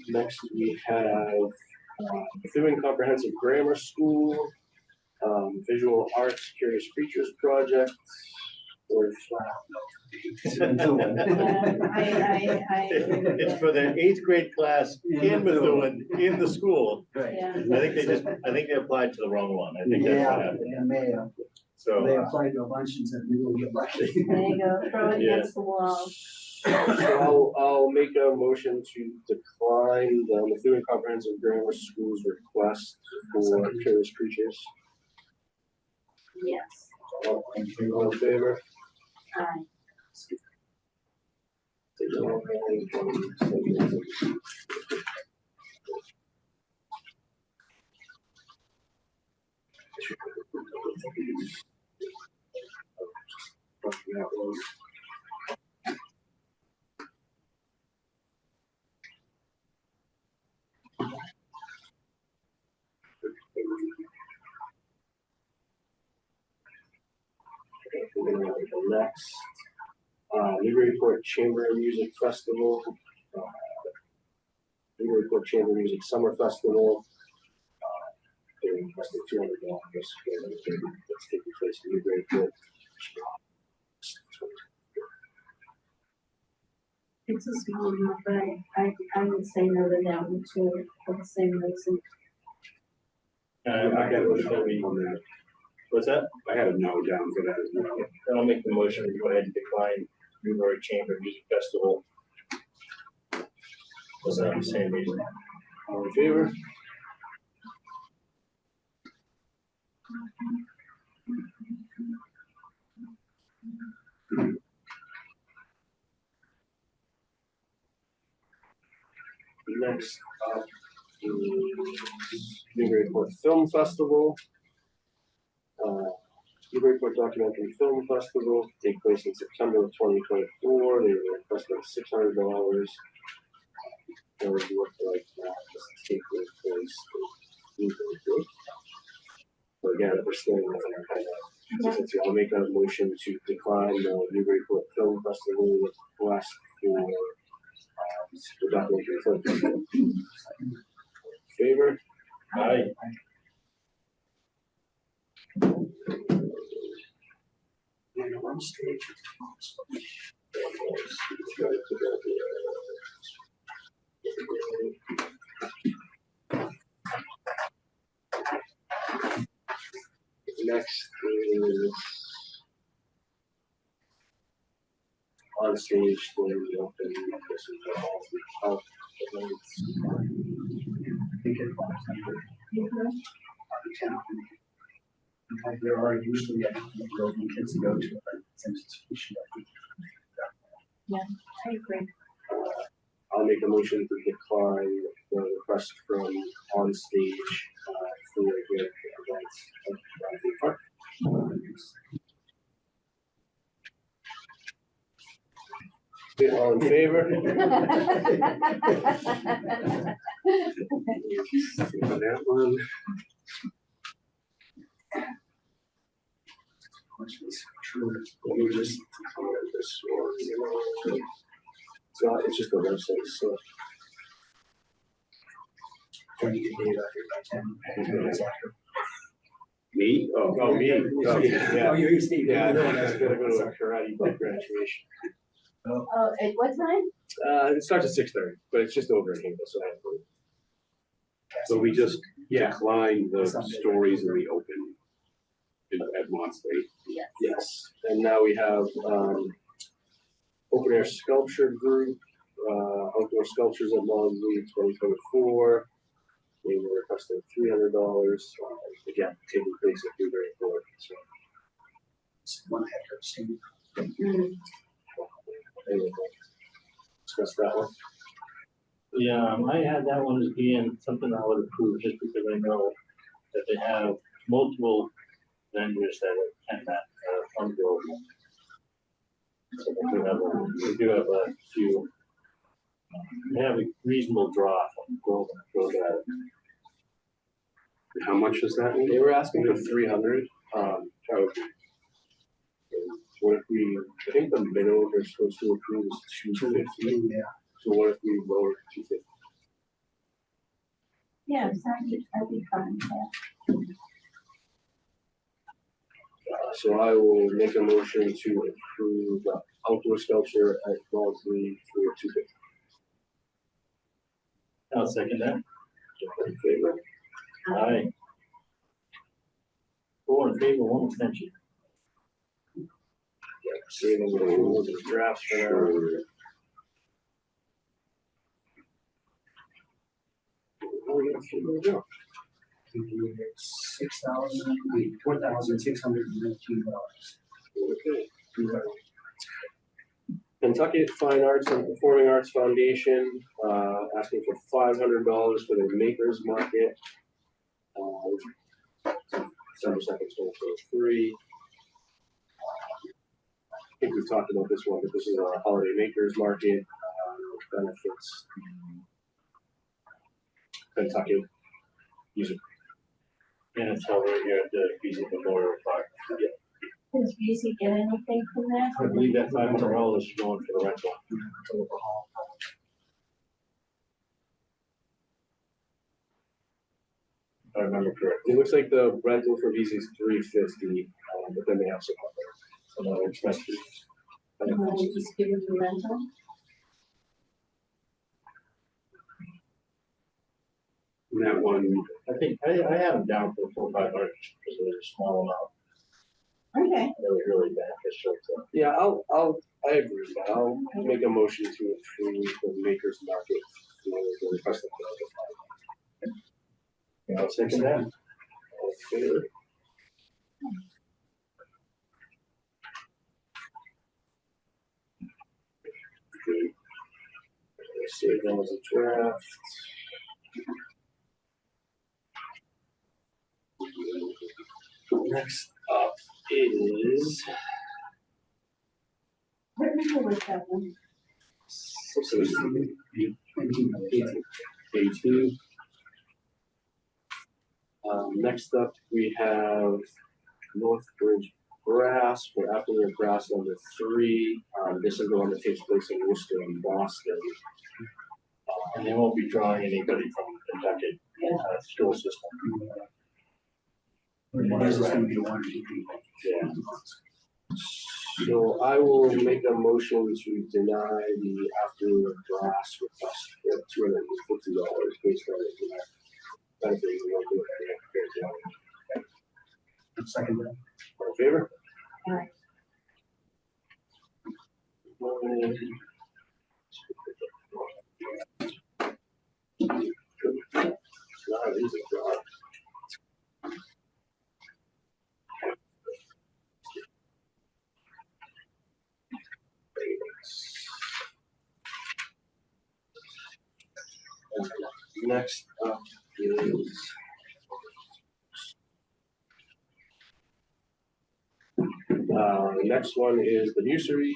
Speaker 4: Next, we have Methuen Comprehensive Grammar School, Visual Arts Curious Creatures Project, or
Speaker 1: It's a new one.
Speaker 2: Yeah, I agree with
Speaker 3: It's
Speaker 2: that.
Speaker 3: for the 8th grade class in Methuen, in the school.
Speaker 1: Right.
Speaker 2: Yeah.
Speaker 3: I think they applied to the wrong one. I think that's what
Speaker 1: Yeah,
Speaker 3: happened.
Speaker 1: and they
Speaker 3: So,
Speaker 1: applied to a bunch and said, we will get lucky.
Speaker 2: There you go, throw it
Speaker 3: Yeah.
Speaker 2: against the wall.
Speaker 4: So I'll make a motion to decline the Methuen Comprehensive Grammar School's request for Curious Creatures.
Speaker 2: Yes.
Speaker 4: All in favor?
Speaker 2: Aye.
Speaker 4: Next, Newburyport Chamber Music Festival. Newburyport Chamber Music Summer Festival. They requested $200 that's taking place in Newburyport.
Speaker 2: It's a small amount, but I would say no to that one too, for the same reason.
Speaker 5: I had a no on that.
Speaker 3: what's that?
Speaker 5: I had a no down for that as well.
Speaker 3: Then I'll make the motion to go ahead and decline Newbury Chamber Music Festival. Was that the same reason?
Speaker 4: All in favor? Next up is Newburyport Film Festival. Newburyport Documentary Film Festival take place in September of 2024. They requested $600.
Speaker 5: forward to work like that, just to take the place. So again, we're still in our kind of, so I'll make a motion to decline the Newburyport Film Festival request for the documentary film festival. Favor?
Speaker 3: Aye.
Speaker 1: And one stage.
Speaker 4: Next is on stage for the open. This is all
Speaker 1: Think it was town. Like there are usually building kids to go to, but since it's fish,
Speaker 2: I agree.
Speaker 4: I'll make a motion to decline the request from on stage for the events of Bradley Park. All in favor?
Speaker 5: On that one,
Speaker 4: Let me just comment this one. It's just a website, so.
Speaker 1: Trying to get data here by 10.
Speaker 5: me?
Speaker 4: Oh, me? Oh, yeah.
Speaker 1: Oh, you're Steve.
Speaker 4: Yeah,
Speaker 1: No,
Speaker 4: that's
Speaker 1: that's
Speaker 4: gonna go to a karate club graduation.
Speaker 2: Oh, at what time?
Speaker 4: It starts at 6:30, but it's just over in Hingham, so.
Speaker 5: So we just
Speaker 4: Yeah.
Speaker 5: declined the stories in the open at Mont State.
Speaker 2: Yes.
Speaker 4: Yes, and now we have, open air sculpture group, outdoor sculptures at Monsley 2024. They were requesting $300, again, taking place at Newburyport, so.
Speaker 1: It's one heck of a scene.
Speaker 2: Mm.
Speaker 4: Anyway, discuss that one.
Speaker 3: Yeah, I had that one as being something I would approve just because I know that they have multiple vendors that attend that, fund building. So we do have a few, they have a reasonable draw from go that.
Speaker 5: How much is that?
Speaker 4: They were asking for 300, what if we, I think the minimum they're supposed to approve is 250,
Speaker 1: Yeah.
Speaker 4: so what if we lower it to 250?
Speaker 2: Yeah, I'd be fine with that.
Speaker 4: So I will make a motion to approve outdoor sculpture at Monsley for 250.
Speaker 3: I'll second that.
Speaker 4: In favor?
Speaker 3: Aye. 4 in favor, 1 abstention.
Speaker 4: Saving the rules and drafts for now.
Speaker 5: Sure.
Speaker 4: Oh, we got a few more to go.
Speaker 1: $4,619.
Speaker 4: Okay. Kentucky Fine Arts and Performing Arts Foundation, asking for $500 for their Makers Market. December 2nd, 2023. I think we've talked about this one, but this is a holiday makers market, which benefits Kentucky music.
Speaker 3: And it's over here at the Beasley Memorial Park.
Speaker 2: Does BC get anything from that?
Speaker 3: I believe that $500 is going for the rental. If I remember correctly.
Speaker 4: It looks like the rental for VC is $350, but then they have some other expenses.
Speaker 2: And then we just give it the rental?
Speaker 5: And that one,
Speaker 3: I think, I have them down for 4 or 5 hundred because they're a small amount.
Speaker 2: Okay.
Speaker 3: Really beneficial to.
Speaker 4: Yeah, I agree with that. I'll make a motion to approve the makers market for the request of the
Speaker 3: I'll second that.
Speaker 4: all in favor? Save them as a draft. Next up is
Speaker 2: What number was that one?
Speaker 5: So this is 18. Next up, we have Northbridge Grass for afternoon grass number 3. This is the one that takes place in Worcester and Boston.
Speaker 3: And they won't be drawing anybody from Kentucky, school system.
Speaker 1: This is gonna be one or two people.
Speaker 3: Yeah.
Speaker 5: So I will make a motion to deny the afternoon grass request for $250 based on the benefiting the local area compared to others.
Speaker 1: Second,
Speaker 5: All in favor?
Speaker 2: Aye.
Speaker 5: Not easy job. Next up is the next one is the nursery.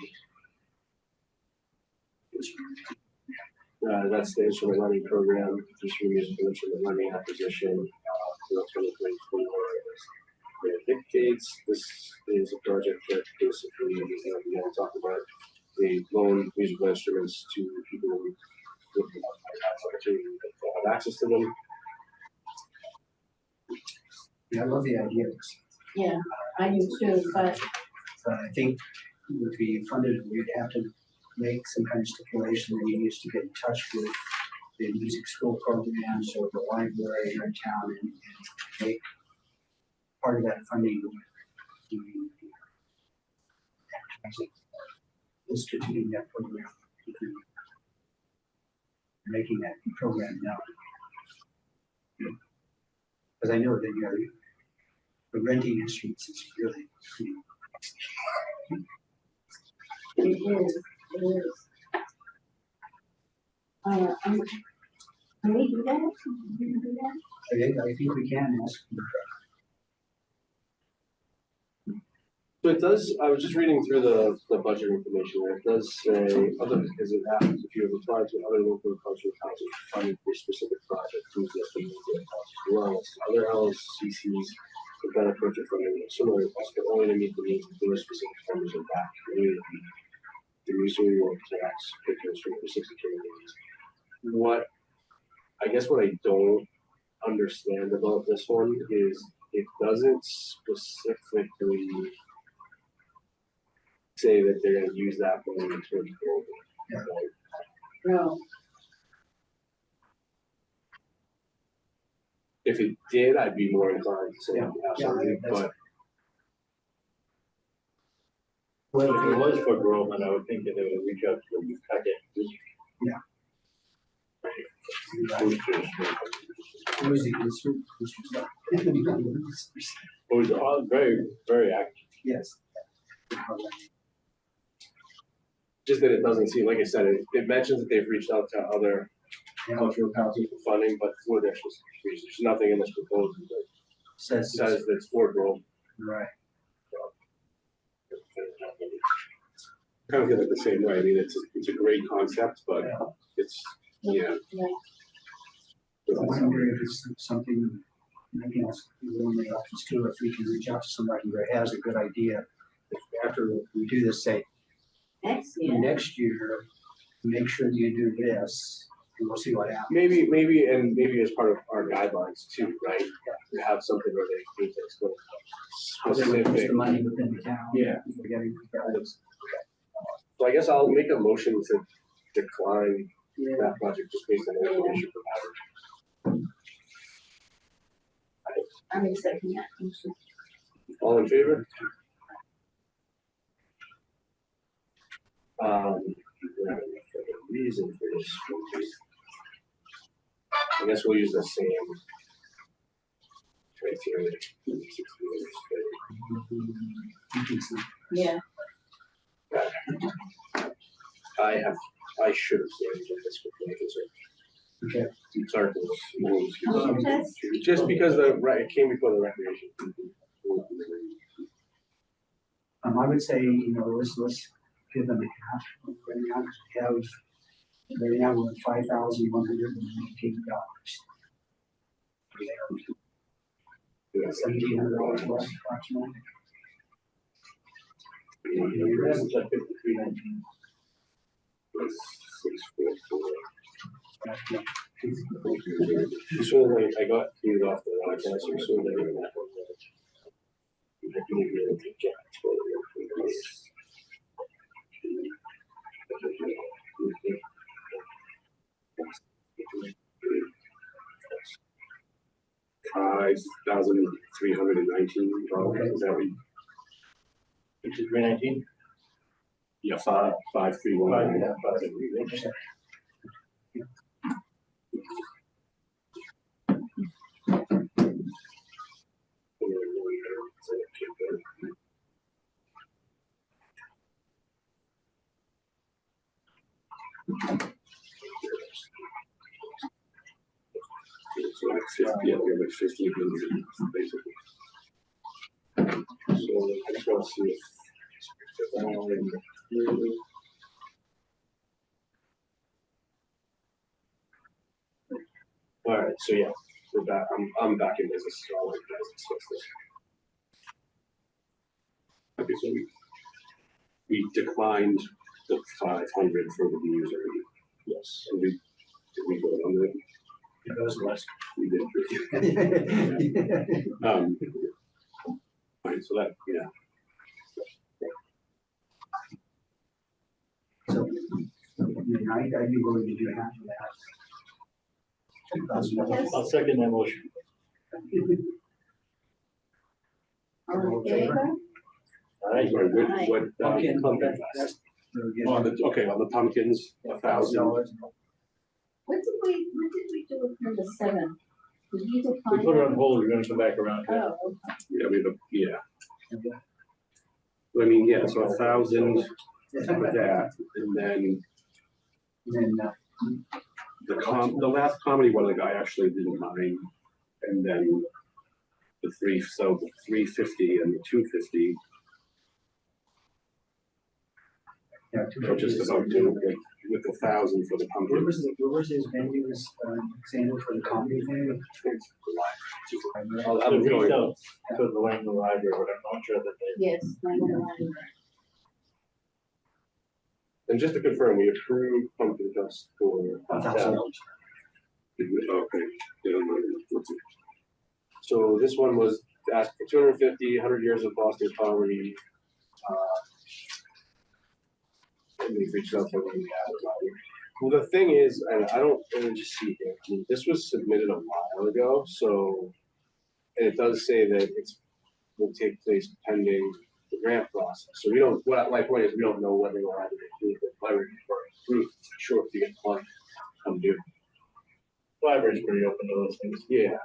Speaker 5: That's the instrument lending program, just musical instrument lending acquisition, 2024. It dictates this is a project that basically is going to talk about the loan musical instruments to people who have access to them.
Speaker 1: yeah, I love the idea.
Speaker 2: Yeah, I do too, but
Speaker 1: I think it would be funded, we'd have to make some kind of stipulation that you used to get in touch with the music school programs or the library here in town and make part of that funding instituting that program, making that program known. Because I know that, you know, the renting instruments is really,
Speaker 2: it is, it is. Can we do that? Can we do that?
Speaker 1: I think we can ask.
Speaker 5: So it does, I was just reading through the budget information, and it does say, other, because it asks if you have applied to other local cultural councils funding for specific projects, please let them know their costs as well as other LCCs with better project funding, similar requests, but only to meet the needs of those specific funders of that community. The usually will tax pictures for specific communities. What, I guess what I don't understand about this one is it doesn't specifically say that they're gonna use that money towards global.
Speaker 1: Yeah.
Speaker 2: No,
Speaker 5: If it did, I'd be more inclined to say
Speaker 1: Yeah,
Speaker 5: absolutely,
Speaker 1: that's-
Speaker 5: but
Speaker 3: Well, if it was for Groveland, I would think that they would reach out to the Kentucky.
Speaker 1: Yeah.
Speaker 3: Boosters.
Speaker 1: Music
Speaker 3: It was all very, very active.
Speaker 1: yes.
Speaker 5: just that it doesn't seem, like I said, it mentions that they've reached out to other cultural councils for funding, but for their specific reasons, there's nothing in this proposal that
Speaker 1: Says,
Speaker 5: says that it's for Groveland.
Speaker 1: right.
Speaker 5: Kind of feel like the same way. I mean, it's a great concept, but it's, yeah.
Speaker 2: yeah,
Speaker 1: I wonder if it's something, you know, one of the options too, if we can reach out to somebody who has a good idea. If after we do this, say,
Speaker 2: next year,
Speaker 1: next year, make sure that you do this, and we'll see what happens.
Speaker 5: Maybe as part of our guidelines too, right? To have something where they need to explain
Speaker 1: How they would use
Speaker 5: specific.
Speaker 1: the money within the town.
Speaker 5: Yeah.
Speaker 1: We're getting guidance.
Speaker 5: So I guess I'll make a motion to decline
Speaker 1: Yeah.
Speaker 5: that project just based on the information provided.
Speaker 2: I'm accepting that. motion.
Speaker 5: All in favor? The reason for this, I guess we'll use the same criteria.
Speaker 2: Yeah,
Speaker 5: I should have said this before,
Speaker 1: Okay.
Speaker 5: it's hard to
Speaker 2: Yes.
Speaker 5: just because it came before the recreation.
Speaker 1: I would say, you know, let's give them half, right now, have Right now, we're at $5,118.
Speaker 5: Yeah.
Speaker 1: $1,700 less approximately.
Speaker 3: That's like 5319.
Speaker 4: Assuming I got viewed off the line, so I assume they're in that one.
Speaker 5: $5,319, is that what you?
Speaker 3: 5319?
Speaker 5: Yeah, 5,319.
Speaker 3: Yeah, 5,319.
Speaker 5: So like 50, yeah, like 1,500 basically.
Speaker 3: So let's go see if.
Speaker 4: All right, so yeah, we're back. I'm back in business, so I'll let you guys discuss this.
Speaker 5: Okay, so we declined the 500 for the views already.
Speaker 3: Yes.
Speaker 5: So did we go on that?
Speaker 3: It goes less.
Speaker 5: We did. Fine, so that, yeah.
Speaker 1: So, I'd be willing to do half of that.
Speaker 2: Yes.
Speaker 3: I'll second that motion.
Speaker 2: All in favor?
Speaker 3: All right.
Speaker 5: Sorry,
Speaker 2: Aye.
Speaker 5: what,
Speaker 1: Pumpkin,
Speaker 5: pumpkin
Speaker 1: that's,
Speaker 5: fest? On the, okay, on the pumpkins, $1,000.
Speaker 2: What did we do with number 7? Did you
Speaker 3: We
Speaker 2: define
Speaker 3: put it on
Speaker 2: that?
Speaker 3: hold, we're gonna come back around to it.
Speaker 2: Oh, okay.
Speaker 5: Yeah, we have a, yeah. I mean, yeah, so 1,000 for that, and then
Speaker 1: And then,
Speaker 5: the last comedy one, the guy actually didn't mind, and then the 350 and the 250,
Speaker 1: yeah,
Speaker 5: so just about two, with 1,000 for the
Speaker 1: Where
Speaker 5: pumpkin.
Speaker 1: was his venue, Xander, for the comedy thing?
Speaker 5: I'm
Speaker 3: The
Speaker 5: going,
Speaker 3: retail to the Langley Library, but I'm not sure that they.
Speaker 2: Yes, line.
Speaker 4: And just to confirm, we approved Pumpkin Fest for
Speaker 1: $1,000.
Speaker 5: okay. Yeah, what's it?
Speaker 4: So this one was asked for 250, 100 years of Boston comedy. And we reached out to them. Well, the thing is, and I don't, let me just see here, I mean, this was submitted a while ago, so, and it does say that it's, will take place pending the grant process. So we don't, what my point is, we don't know whether we're either approved or whether we're approved, sure, if you get one, come do.
Speaker 3: Library's pretty open to those things.
Speaker 4: Yeah.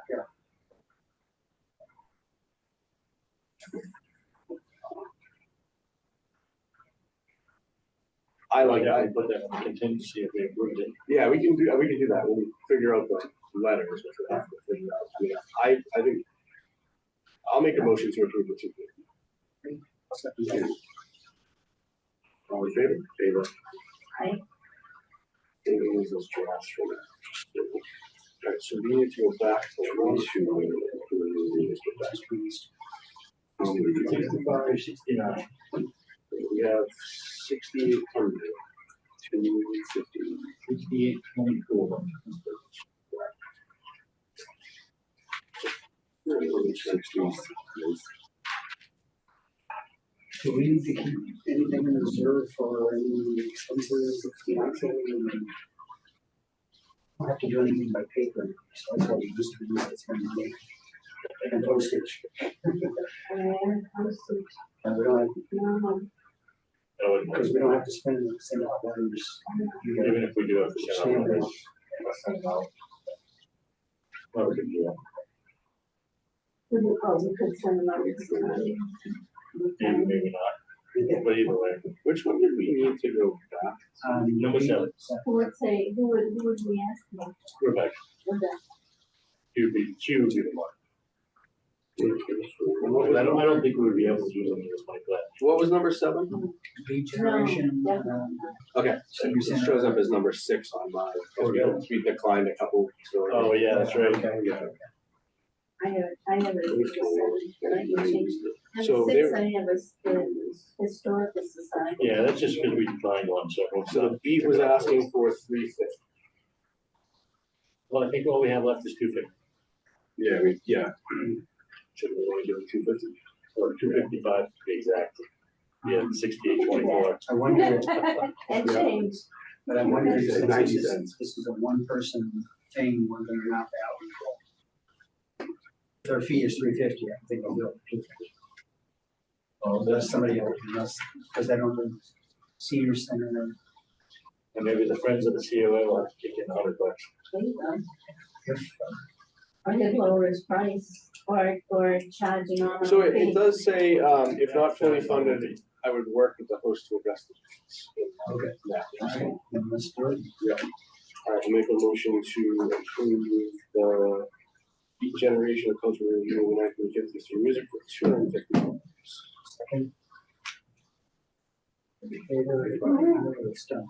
Speaker 4: I like that.
Speaker 3: Put that on contingency if we approved it.
Speaker 4: Yeah, we can do that. We'll figure out the letters, which we have to figure out. I mean, I think I'll make a motion to approve the 250. All in favor? Favor.
Speaker 2: Aye.
Speaker 4: David needs those drafts for that. All right, so we need to go back to one, two,
Speaker 3: $65, $69.
Speaker 4: we have 6,800, 250.
Speaker 3: 6824.
Speaker 1: Do we need to keep anything in reserve for any expenses, don't have to do anything by paper, so that's what we used to do, it's gonna be, and postage.
Speaker 2: Postage.
Speaker 1: And we don't have,
Speaker 2: No,
Speaker 1: because we don't have to send out letters.
Speaker 3: Even if we do have to send out
Speaker 1: Stamp it.
Speaker 3: letters. Well, we could do that.
Speaker 2: we could send them out.
Speaker 3: Maybe not, but either way.
Speaker 4: Which one did we need to go back?
Speaker 3: Number 7.
Speaker 2: Who would say, who would we ask them?
Speaker 3: Rebecca,
Speaker 2: Would that-
Speaker 3: she would be the one. I don't think we would be able to use any of this like that.
Speaker 4: What was number 7?
Speaker 1: Lead generation,
Speaker 2: No,
Speaker 4: Okay, so it shows up as number 6 on mine. We declined a couple. So
Speaker 3: Oh, yeah, that's right.
Speaker 1: Okay.
Speaker 4: Yeah.
Speaker 2: I have it as seven, I can change it.
Speaker 4: So
Speaker 2: Number
Speaker 4: there-
Speaker 2: 6, I have as the historical society.
Speaker 3: Yeah, that's just because we declined one, so.
Speaker 4: So the beat was asking for 350.
Speaker 3: Well, I think all we have left is 250,
Speaker 5: Yeah, should we only do 250?
Speaker 3: or 255 to be exact. Yeah, 6824.
Speaker 1: I wonder,
Speaker 2: And change.
Speaker 1: but I wonder if
Speaker 5: It's
Speaker 1: since
Speaker 5: 90
Speaker 1: this
Speaker 5: cents.
Speaker 1: is a one-person thing, whether or not that would. Their fee is $350, I think I'll do it. Unless somebody else, because I don't know, senior center.
Speaker 3: And maybe the friends of the COA will have to kick in $100.
Speaker 2: There you go. Or he'd lower his price, or charging on.
Speaker 4: So it does say, if not fully funded, I would work with the host to address the.
Speaker 1: Okay.
Speaker 4: Yeah.
Speaker 1: Then let's do it.
Speaker 4: All right, I'll make a motion to approve the beat generation of cultural review of 1950s through music for $250.
Speaker 1: Second. It's done.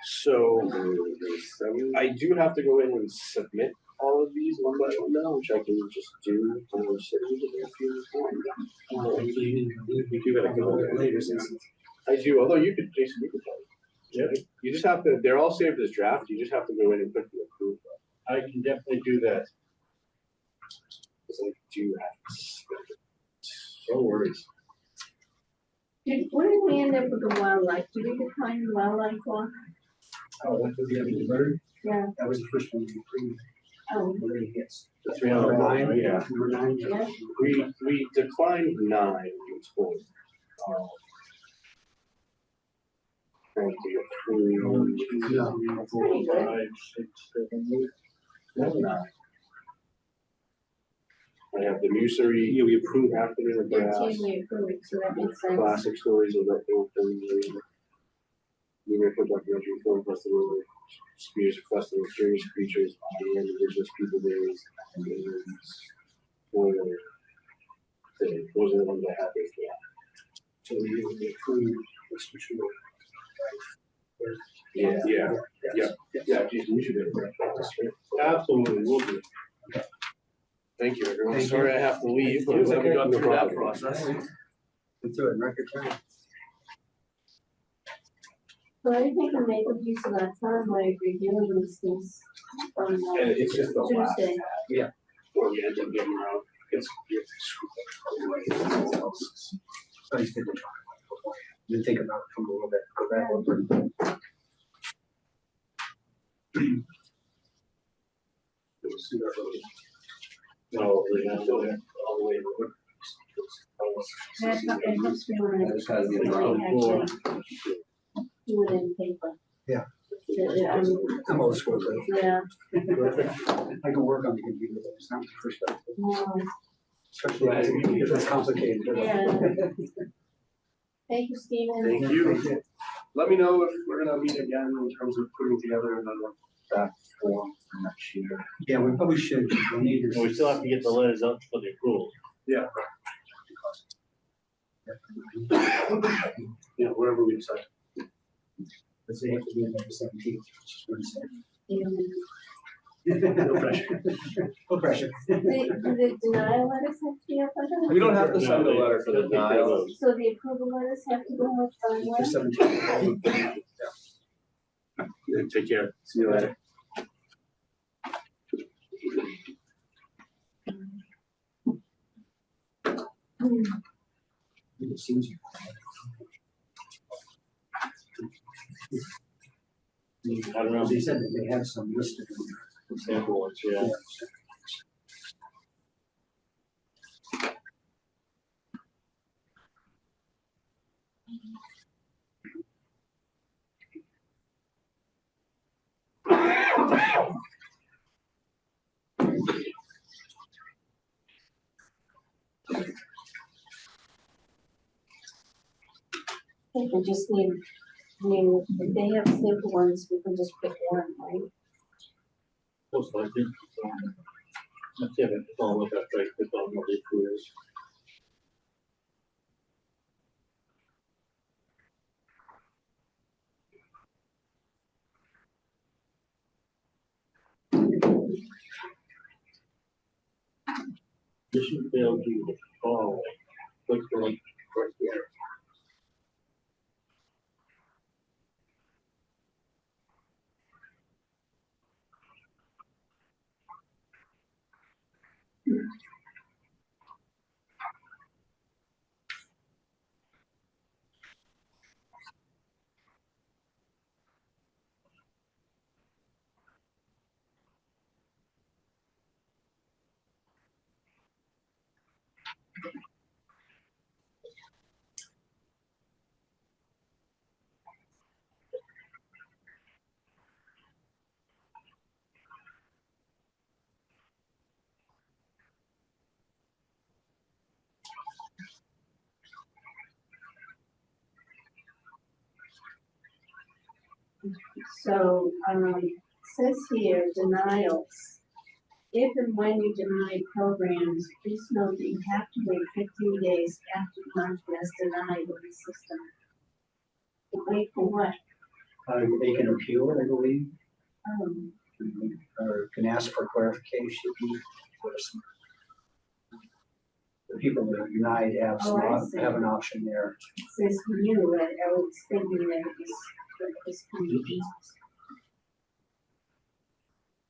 Speaker 4: So I do have to go in and submit all of these one by one now, which I can just do.
Speaker 5: You do gotta go there.
Speaker 1: Later, since
Speaker 4: I do, although you could, Jason, you could tell.
Speaker 3: Yep.
Speaker 4: You just have to, they're all saved as draft, you just have to go in and click the approve.
Speaker 3: I can definitely do that.
Speaker 4: Because I do have.
Speaker 3: No worries.
Speaker 2: Where did we end up with the wildlife? Did we define the wildlife law?
Speaker 1: Oh, that was the other bird?
Speaker 2: Yeah.
Speaker 1: That was the first one we approved.
Speaker 2: Oh,
Speaker 1: Where it hits.
Speaker 3: The 300,
Speaker 1: Number nine,
Speaker 3: yeah.
Speaker 1: Number 9.
Speaker 2: yeah.
Speaker 4: We declined 9 in total. Trying to approve.
Speaker 1: No.
Speaker 3: 4, 5, 6, 7, 8.
Speaker 4: 9. I have the Musery.
Speaker 5: Yeah, we approve
Speaker 4: After the
Speaker 2: That's
Speaker 4: grass.
Speaker 2: usually approved, so that makes sense.
Speaker 4: Classic stories of that old thing. Numerical documentary film festival, music festival, curious creatures, and indigenous people days, and those are the ones I have there for that.
Speaker 1: So we approved this for sure.
Speaker 4: Yeah, Jason, you should do it.
Speaker 3: Absolutely, will do.
Speaker 4: Thank you, everyone.
Speaker 1: Thank you.
Speaker 4: Sorry I have to leave, but I'm glad we got
Speaker 5: No
Speaker 4: through that
Speaker 5: problem.
Speaker 4: process.
Speaker 1: Let's do it in record time.
Speaker 2: So I think I make a use of that time by reviewing these things from
Speaker 5: And it's just the last.
Speaker 2: Tuesday.
Speaker 5: Or we end up getting around. It's.
Speaker 1: But it's good to try. You think about it from a little bit, go back over.
Speaker 3: No, we're not doing it all the way over.
Speaker 2: That's not, it helps me when I
Speaker 5: This has the
Speaker 2: actually do it in paper.
Speaker 1: Yeah.
Speaker 2: Yeah,
Speaker 1: I'm old school, so
Speaker 2: yeah,
Speaker 1: I can work on the computer, but it's not the first time.
Speaker 2: no,
Speaker 1: Especially if it's complicated.
Speaker 2: Yeah. thank you, Stephen.
Speaker 4: Thank you. Let me know if we're gonna meet again in terms of putting together another draft form for next year.
Speaker 1: Yeah, we probably should, we need
Speaker 3: And we still have to get the letters out for the approval.
Speaker 4: Yeah, wherever we decide.
Speaker 1: Let's say it to be November 17th, which is Wednesday.
Speaker 2: Yeah.
Speaker 1: No pressure. No pressure.
Speaker 2: Do the denial letters have to be up by then?
Speaker 4: We don't have to send a letter for the
Speaker 3: No,
Speaker 4: denial.
Speaker 2: So the approval letters have to go with the
Speaker 1: For
Speaker 2: letter?
Speaker 1: 17th.
Speaker 5: Take care. See you later.
Speaker 1: It seems.
Speaker 3: I don't know.
Speaker 1: They said that they have some listed.
Speaker 3: Sample ones, yeah.
Speaker 2: I think we just need, if they have simple ones, we can just pick one, right?
Speaker 3: Most likely. That's it, it's all look up, right, it's all what it is. This should be able to do the following, click the link right here.
Speaker 2: So, says here, denials. If and when you deny programs, please note that you have to wait 15 days after contract denied in the system. Wait for what?
Speaker 1: They can appeal, I believe,
Speaker 2: Um,
Speaker 1: or can ask for clarification. For some- The people that are denied have
Speaker 2: Oh, I see.
Speaker 1: have an option there.
Speaker 2: it says for you, and I was thinking that it was for you.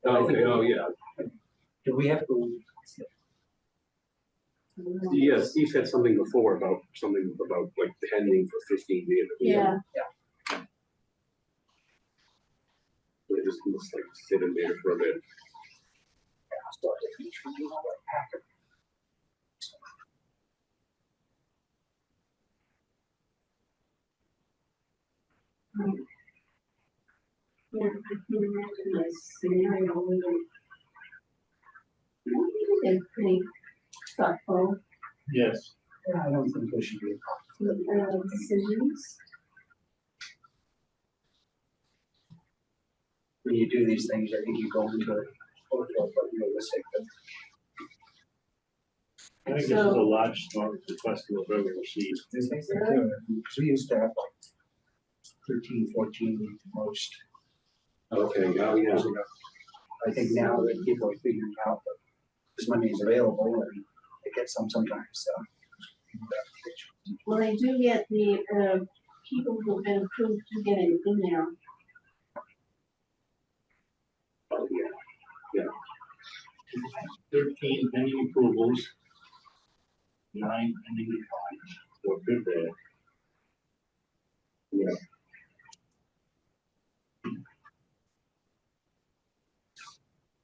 Speaker 5: Oh, okay, oh, yeah.
Speaker 1: Do we have to?
Speaker 5: Yes, he said something before about something about like pending for 15 days.
Speaker 2: Yeah,
Speaker 5: They just must like sit in there for a bit.
Speaker 2: yeah, I can imagine this scenario where they're pretty thoughtful,
Speaker 3: Yes,
Speaker 1: Yeah, I don't think there should be a problem.
Speaker 2: with, decisions.
Speaker 1: When you do these things, I think you go into it, realistic.
Speaker 3: I think this is a large request we've ever received.
Speaker 1: Because we used to have like 13, 14 most.
Speaker 5: Okay, oh, yeah.
Speaker 1: years ago. I think now that people are figuring out that this money is available and they get some sometimes, so.
Speaker 2: Well, I do get the, people who've been approved to get an email.
Speaker 5: Oh, yeah.
Speaker 3: 13 pending approvals. 9 pending declines, so good there.
Speaker 5: Yeah.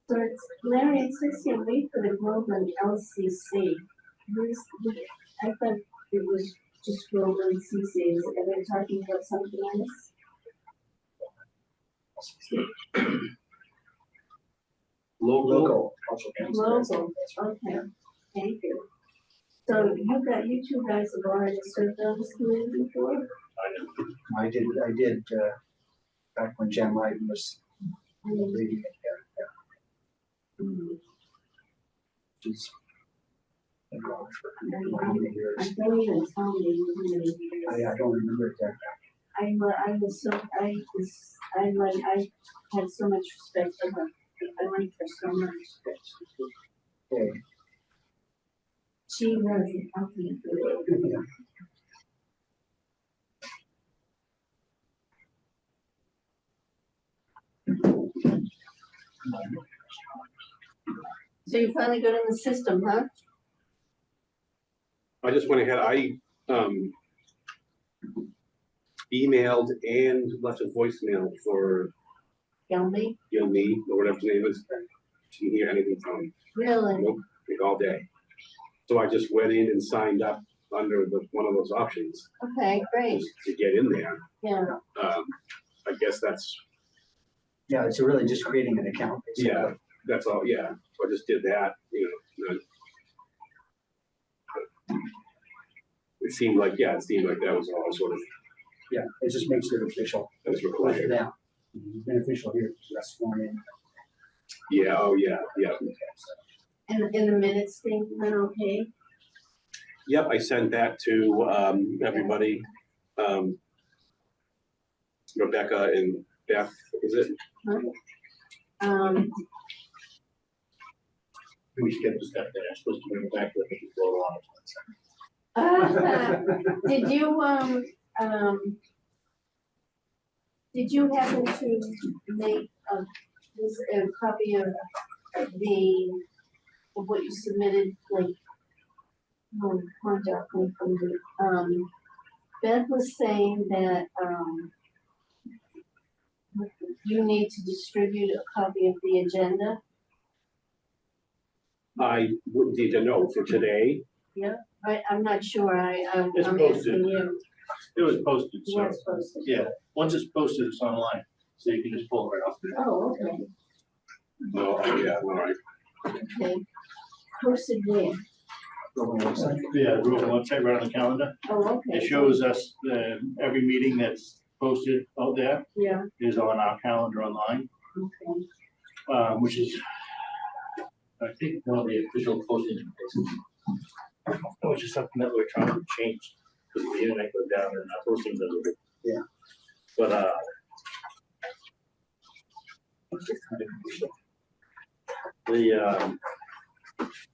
Speaker 2: So it's, Larry, it says here, wait for the Groveland LCC. I thought it was just Groveland CC, are they talking about something else?
Speaker 5: Local.
Speaker 2: Local, okay, thank you. So you two guys have already served on this committee before?
Speaker 1: I did, back when Jan Lighton was leading it,
Speaker 2: Mm,
Speaker 1: she's been gone for many
Speaker 2: I
Speaker 1: years.
Speaker 2: don't even tell me how many years.
Speaker 1: I don't remember exactly.
Speaker 2: I was so, I had so much respect for her. I liked her so much.
Speaker 1: Okay.
Speaker 2: She was helping me.
Speaker 1: Yeah.
Speaker 2: So you finally got in the system, huh?
Speaker 5: I just went ahead, I emailed and left a voicemail for
Speaker 2: Gelby?
Speaker 5: Me, or whatever his name is. Didn't hear anything from him.
Speaker 2: Really?
Speaker 5: Nope, like all day. So I just went in and signed up under one of those options,
Speaker 2: Okay, great.
Speaker 5: just to get in there.
Speaker 2: Yeah.
Speaker 5: I guess that's,
Speaker 1: Yeah, it's really just creating an account. basically.
Speaker 5: yeah, that's all, yeah. So I just did that, it seemed like that was all sort of,
Speaker 1: Yeah, it just makes it official.
Speaker 5: that was
Speaker 1: For
Speaker 5: required.
Speaker 1: them. Beneficial here, because that's sworn in.
Speaker 5: Yeah, oh, yeah, yeah.
Speaker 2: And in the minutes thing, went okay?
Speaker 5: Yep, I sent that to, everybody. Rebecca and Beth, is it?
Speaker 2: Um,
Speaker 3: We skipped a step there, I'm supposed to bring it back to the vote on it.
Speaker 2: did you happen to make a copy of what you submitted, like, contact me from the, Beth was saying that, you need to distribute a copy of the agenda.
Speaker 5: I need to know for today.
Speaker 2: I'm not sure, I'm
Speaker 3: It's
Speaker 2: asking
Speaker 3: posted.
Speaker 2: you.
Speaker 3: It was posted, so,
Speaker 2: Yes, posted.
Speaker 3: yeah, once it's posted, it's online, so you can just pull it right off there.
Speaker 2: Oh, okay,
Speaker 5: No, yeah, all right.
Speaker 2: okay. Posted where?
Speaker 3: Yeah, the website right on the calendar,
Speaker 2: Oh, okay.
Speaker 3: it shows us, every meeting that's posted out there
Speaker 2: Yeah,
Speaker 3: is on our calendar online,
Speaker 2: okay.
Speaker 3: which is, I think, one of the official posting places. Which is something that we're trying to change, because the internet goes down and our postings are good.
Speaker 1: Yeah.
Speaker 3: But,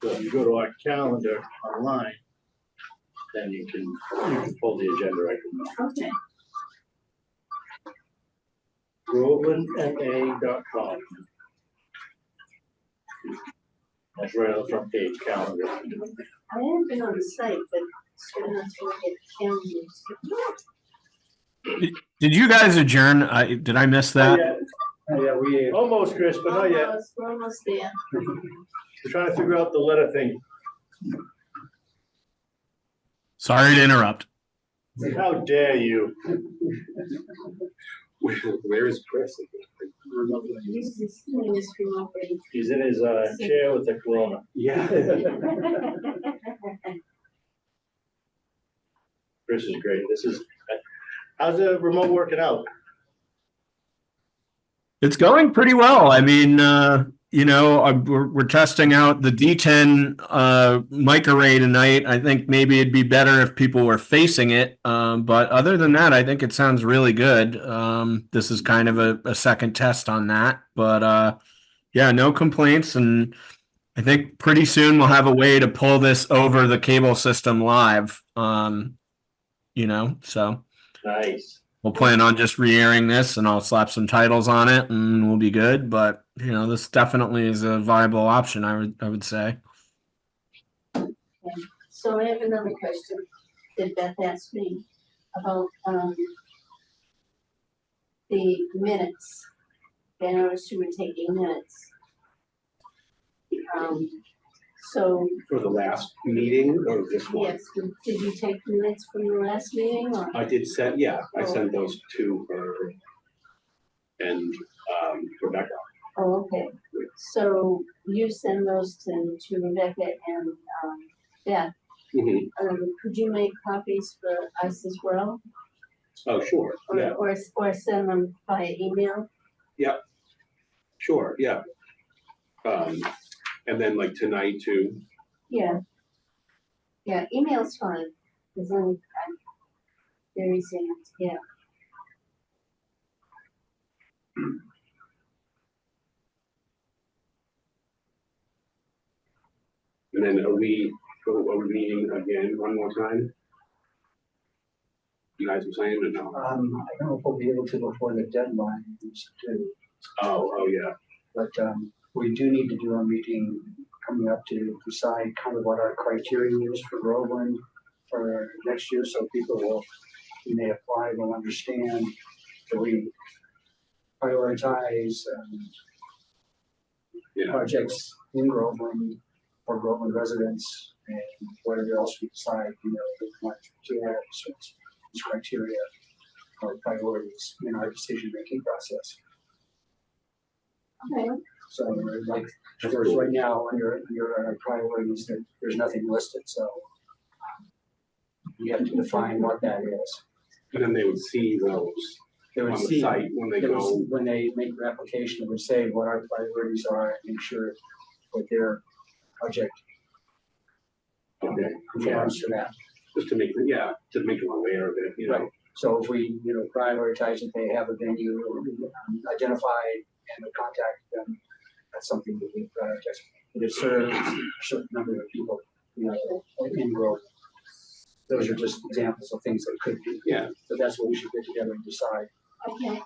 Speaker 3: so if you go to our calendar online, then you can pull the agenda right from there.
Speaker 2: Okay.
Speaker 3: GrovelandMA.com. That's right on the front page, calendar.
Speaker 2: I haven't been on the site, but sure enough to look at calendars.
Speaker 6: Did you guys adjourn? Did I miss that?
Speaker 1: Yeah, we,
Speaker 3: Almost, Chris, but not yet.
Speaker 2: We're almost there.
Speaker 3: We're trying to figure out the letter thing.
Speaker 6: Sorry to interrupt.
Speaker 3: How dare you?
Speaker 5: Where is Chris?
Speaker 2: He's just doing this remotely.
Speaker 3: He's in his chair with the corona.
Speaker 5: Yeah.
Speaker 3: Chris is great. How's the remote working out?
Speaker 6: It's going pretty well. I mean, we're testing out the D10 mic array tonight. I think maybe it'd be better if people were facing it. But other than that, I think it sounds really good. This is kind of a second test on that. But yeah, no complaints. And I think pretty soon we'll have a way to pull this over the cable system live. So
Speaker 3: Nice.
Speaker 6: we'll plan on just re-airing this and I'll slap some titles on it and we'll be good. But, this definitely is a viable option, I would say.
Speaker 2: So I have another question that Beth asked me about, the minutes. I noticed you were taking minutes. So,
Speaker 5: For the last meeting or this one?
Speaker 2: yes, did you take minutes from the last meeting or?
Speaker 5: I did send, yeah, I sent those to her and Rebecca.
Speaker 2: Oh, okay. So you send those to Rebecca and, Beth.
Speaker 5: Mhm.
Speaker 2: Could you make copies for us as well?
Speaker 5: Oh, sure, yeah,
Speaker 2: Or send them via email?
Speaker 5: sure, yeah. And then like tonight too.
Speaker 2: Yeah. Yeah, email's fine, because then I'm very easy to get.
Speaker 5: And then are we meeting again one more time? You guys were saying or no?
Speaker 1: I don't know if we'll be able to before the deadline is due,
Speaker 5: Oh, yeah,
Speaker 1: but, we do need to do a meeting coming up to decide kind of what our criteria is for Groveland for next year, so people will, when they apply, will understand that we prioritize,
Speaker 5: yeah,
Speaker 1: projects in Groveland for Groveland residents and whatever else we decide, we want to add these criteria or priorities in our decision-making process.
Speaker 2: Okay.
Speaker 1: So like, there's right now under our priorities, there's nothing listed, so you have to define what that is.
Speaker 5: and then they would see those
Speaker 1: They would
Speaker 5: on the
Speaker 1: see,
Speaker 5: site when they
Speaker 1: they would
Speaker 5: go.
Speaker 1: see when they make their application, it would say what our priorities are and make sure what their project
Speaker 5: Okay,
Speaker 1: conforms to that.
Speaker 5: just to make, to make them aware of it, you know.
Speaker 1: Right. So if we, prioritize that they have a venue identified and we contact them, that's something that we prioritize. But it serves a certain number of people, in growth. Those are just examples of things that could be.
Speaker 5: Yeah.
Speaker 1: But that's what we should get together and decide.
Speaker 2: Okay,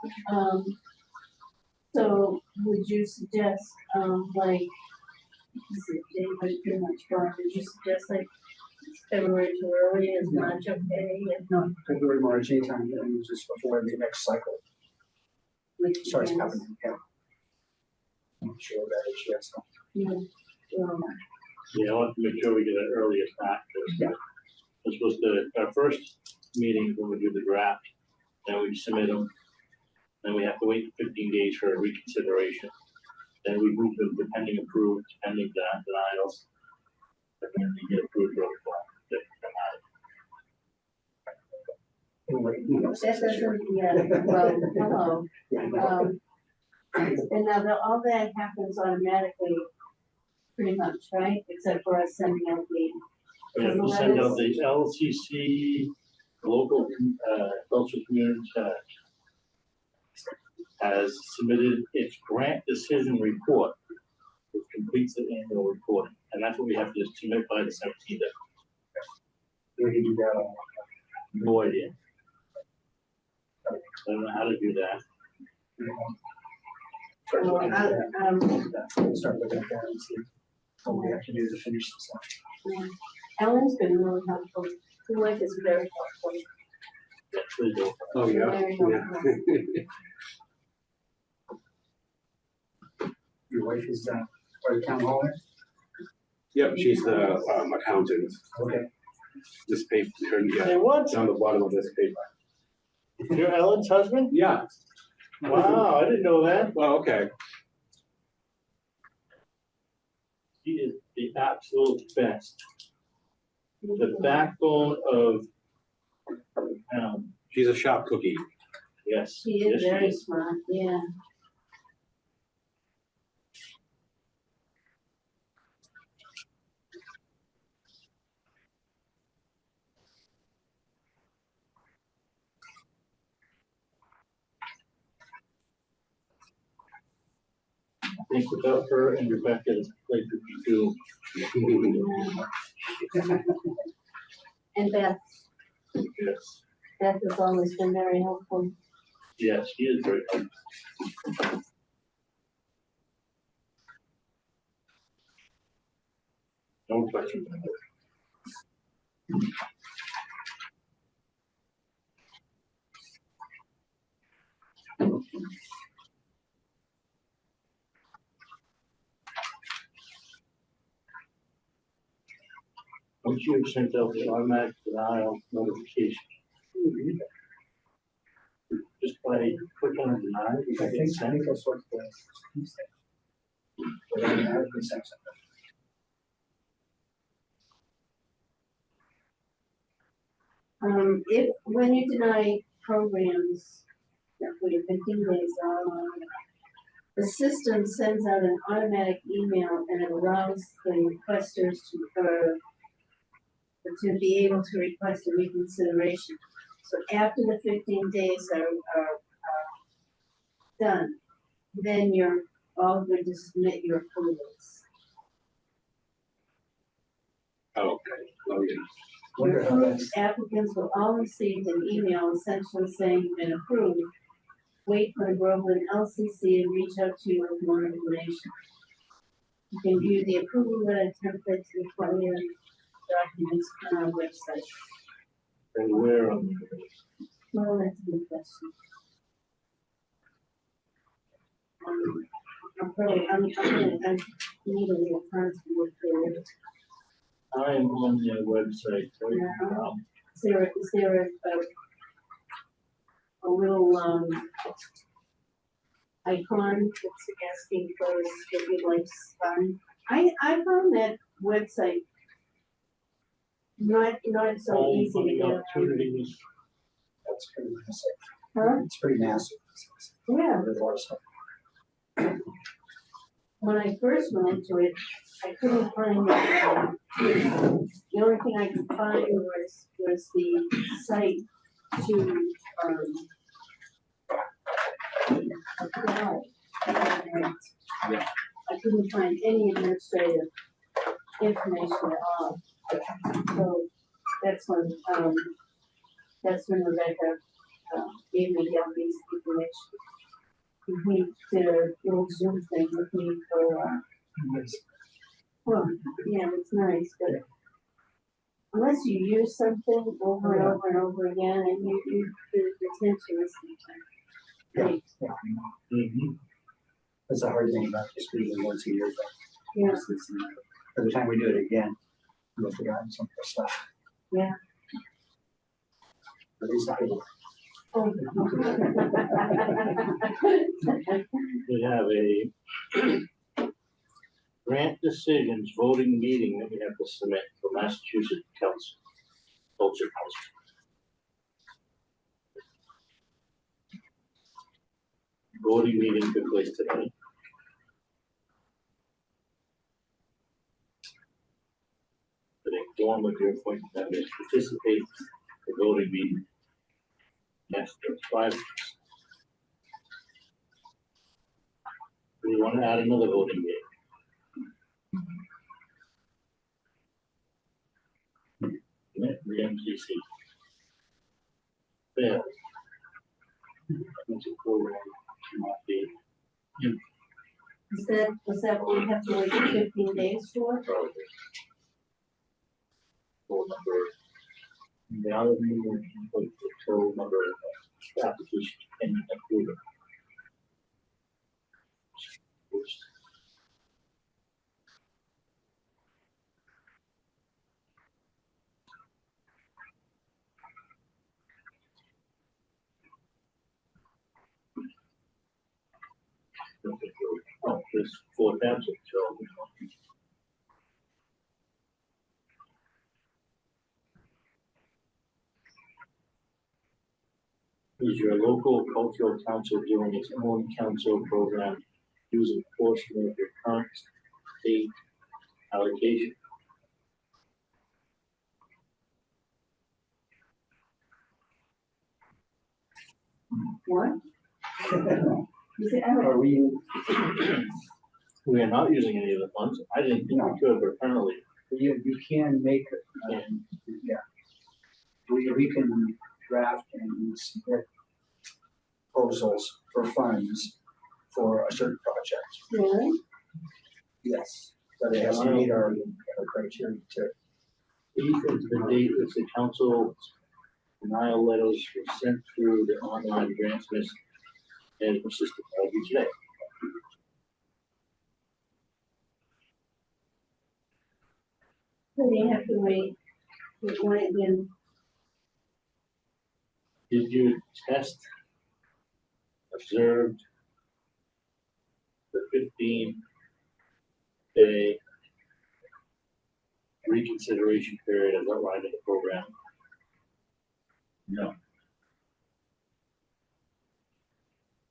Speaker 2: so would you suggest, like, this is David pretty much gone, would you suggest like February too early is March okay? If not,
Speaker 1: February, March, anytime, just before the next cycle
Speaker 2: which
Speaker 1: starts
Speaker 2: is-
Speaker 1: happening. Yeah. I'm sure that is, yes.
Speaker 2: Yeah,
Speaker 3: Yeah, I want to make sure we get an earlier start.
Speaker 1: Yeah.
Speaker 3: We're supposed to, our first meeting, when we do the draft, then we submit them. Then we have to wait 15 days for a reconsideration. Then we move them to pending approved, pending denials. And then they get approved really fast.
Speaker 2: That doesn't, yeah, well, hello. And now all that happens automatically, pretty much, right? Except for us sending out the.
Speaker 3: We have to send out the LCC, local, cultural community, has submitted its grant decision report, which completes the annual reporting, and that's what we have to submit by the 17th.
Speaker 1: We can do that.
Speaker 3: No idea. I don't know how to do that.
Speaker 1: Start looking at that.
Speaker 2: Um,
Speaker 1: Start looking at that and see what we have to do to finish this up.
Speaker 2: Ellen's been really helpful. Her wife is very helpful.
Speaker 3: That's really dope.
Speaker 5: Oh, yeah.
Speaker 2: Very
Speaker 5: Yeah.
Speaker 2: helpful.
Speaker 1: Your wife is, part of town hall?
Speaker 5: Yep, she's the accountant.
Speaker 1: Okay.
Speaker 5: This paper, yeah,
Speaker 3: Hey, what?
Speaker 5: down the bottom of this paper.
Speaker 3: You're Ellen's husband?
Speaker 5: Yeah.
Speaker 3: Wow, I didn't know that.
Speaker 5: Well, okay.
Speaker 3: He is the absolute best. The backbone of,
Speaker 5: She's a sharp cookie.
Speaker 3: yes.
Speaker 2: She
Speaker 3: yes,
Speaker 2: is very smart, yeah.
Speaker 3: I think without her and Rebecca, it's like 52.
Speaker 2: And Beth,
Speaker 3: Yes,
Speaker 2: Beth has always been very helpful.
Speaker 3: yes, she is very good. No question. Once you have sent out the automatic denial notification, just by clicking on deny, you
Speaker 1: I
Speaker 3: can
Speaker 1: think,
Speaker 3: send it.
Speaker 1: that's what he said. But I have consent.
Speaker 2: If, when you deny programs, for your 15 days, the system sends out an automatic email and it allows the requesters to be able to request a reconsideration. So after the 15 days are done, then you're all good to submit your approvals.
Speaker 5: Oh, okay. Oh, yeah.
Speaker 2: Your
Speaker 1: Wonder how
Speaker 2: approved
Speaker 1: that's,
Speaker 2: applicants will all receive an email essentially saying you've been approved. Wait for the Groveland LCC and reach out to you with more information. You can view the approval letter templates required documents on our website.
Speaker 3: And where,
Speaker 2: Well, that's a good question. I need a little time to look through it.
Speaker 3: I am on their website right now.
Speaker 2: Is there a little, icon that's asking for if you'd like to sign? I found that website not so
Speaker 3: All
Speaker 2: easy to
Speaker 3: funding
Speaker 2: get.
Speaker 3: opportunities.
Speaker 1: that's pretty massive.
Speaker 2: Huh?
Speaker 1: It's pretty massive.
Speaker 2: Yeah,
Speaker 1: There's a lot of stuff.
Speaker 2: when I first went to it, I couldn't find it. The only thing I could find was the site to, apply. And I couldn't find any administrative information at all. So that's when Rebecca, gave me all these information. He did a little Zoom thing with me for, well, yeah, it's nice, but unless you use something over and over and over again, and the retention is great.
Speaker 3: Mhm.
Speaker 1: That's the hard thing about just reading once a year, but
Speaker 2: Yeah,
Speaker 1: by the time we do it again, we'll forget some of the stuff.
Speaker 2: yeah.
Speaker 1: At least I will.
Speaker 3: We have a grant decisions voting meeting that we have to submit for Massachusetts Council, Culture Council. Voting meeting took place today. But inform of your appointment that may participate in the voting meeting. Yes, there's 5. We want to add another voting meeting. The MCC. Fail. That's a program to not be
Speaker 2: Is that what we have to wait 15 days for?
Speaker 3: probably. Full number. The other meeting, the total number of applications and approval. Oh, there's 4 tabs of so. Is your local cultural council doing its own council program using a portion of your current state allocation?
Speaker 2: What? You say, oh,
Speaker 1: Are we,
Speaker 3: We are not using any of the funds. I didn't think we could, but apparently.
Speaker 1: you can make, yeah. We can draft and submit proposals for funds for a certain project.
Speaker 2: really?
Speaker 1: Yes, but it has to meet our criteria too.
Speaker 3: These is the date that the council denial letters were sent through the online grants list and persistent each day.
Speaker 2: So they have to wait, when it then,
Speaker 3: Did you test, observed the 15-day reconsideration period as outlined in the program? No.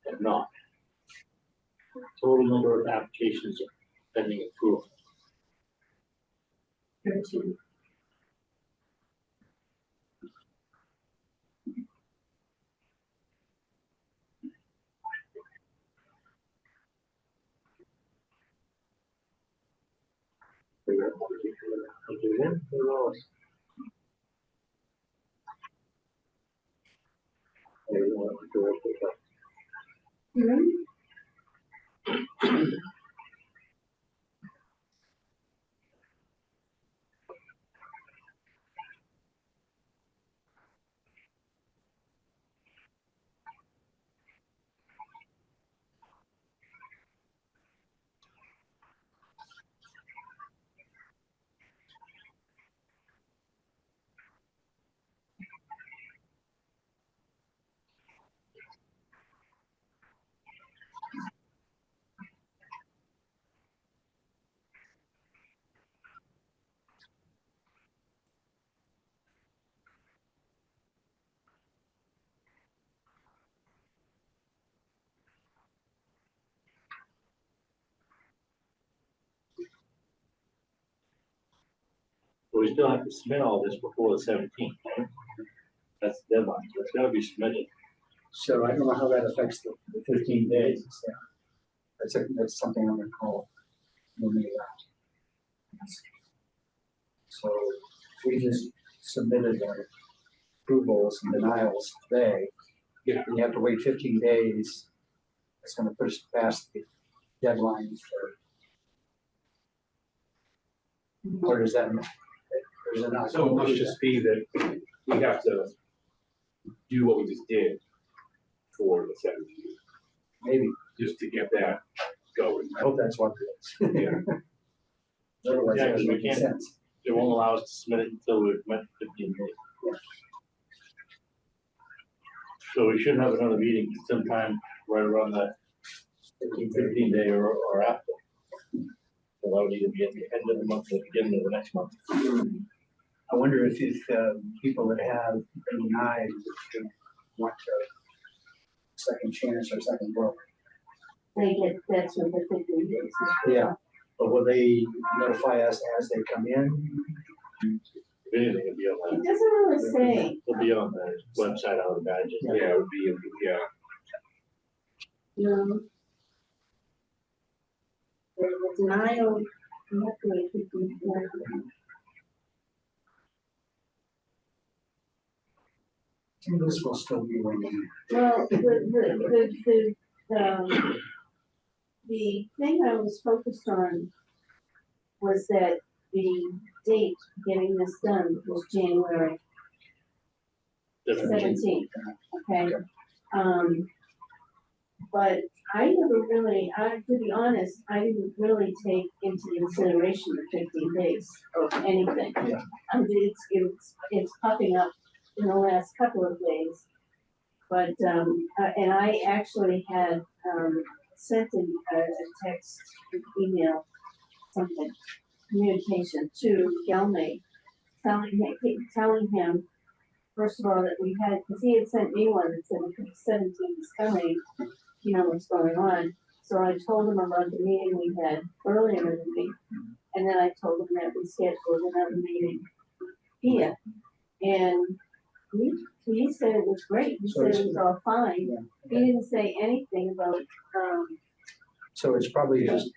Speaker 3: Have not. Total number of applications pending approval.
Speaker 2: 13. Hmm?
Speaker 3: we still have to submit all this before the 17th, right? That's the deadline, so it's gotta be submitted.
Speaker 1: So I don't know how that affects the 15 days. That's something I'm gonna call. moving it out. So if we just submitted our approvals and denials today.
Speaker 5: Yeah.
Speaker 1: And you have to wait 15 days. It's gonna push past the deadline for. Or does that, or is it not?
Speaker 5: So it must just be that we have to do what we just did for the 17th,
Speaker 1: Maybe,
Speaker 5: just to get that going.
Speaker 1: I hope that's what it is.
Speaker 5: Yeah.
Speaker 1: Otherwise,
Speaker 3: Yeah,
Speaker 1: it
Speaker 3: 'cause
Speaker 1: doesn't
Speaker 3: we
Speaker 1: make
Speaker 3: can't-
Speaker 1: sense.
Speaker 3: They won't allow us to submit it until we've met 15 days. So we should have another meeting sometime right around that 15 day or after. So that would either be at the end of the month or the beginning of the next month.
Speaker 1: I wonder if people that have been denied want a second chance or second look.
Speaker 2: They get, that's what the 15 days is.
Speaker 1: Yeah. But will they notify us as they come in?
Speaker 3: If anything, it'll be on
Speaker 2: It doesn't really say,
Speaker 3: it'll be on the website, I would imagine.
Speaker 5: Yeah, it would be, yeah.
Speaker 2: you know. The denial, you have to wait 15 days.
Speaker 1: This will still be ringing.
Speaker 2: Well, the thing I was focused on was that the date getting this done was January 17th, okay? But I never really, to be honest, I didn't really take into consideration the 15 days of anything.
Speaker 1: Yeah.
Speaker 2: I mean, it's popping up in the last couple of days. But, and I actually had, sent a text, email, something, communication to Galmay, telling him, first of all, that we had, because he had sent me one that said the 17th is coming, you know what's going on. So I told him about the meeting we had earlier in the week, and then I told him that we scheduled another meeting here. And he said it was great, he said it was all fine.
Speaker 1: Yeah.
Speaker 2: He didn't say anything about,
Speaker 1: So it's probably just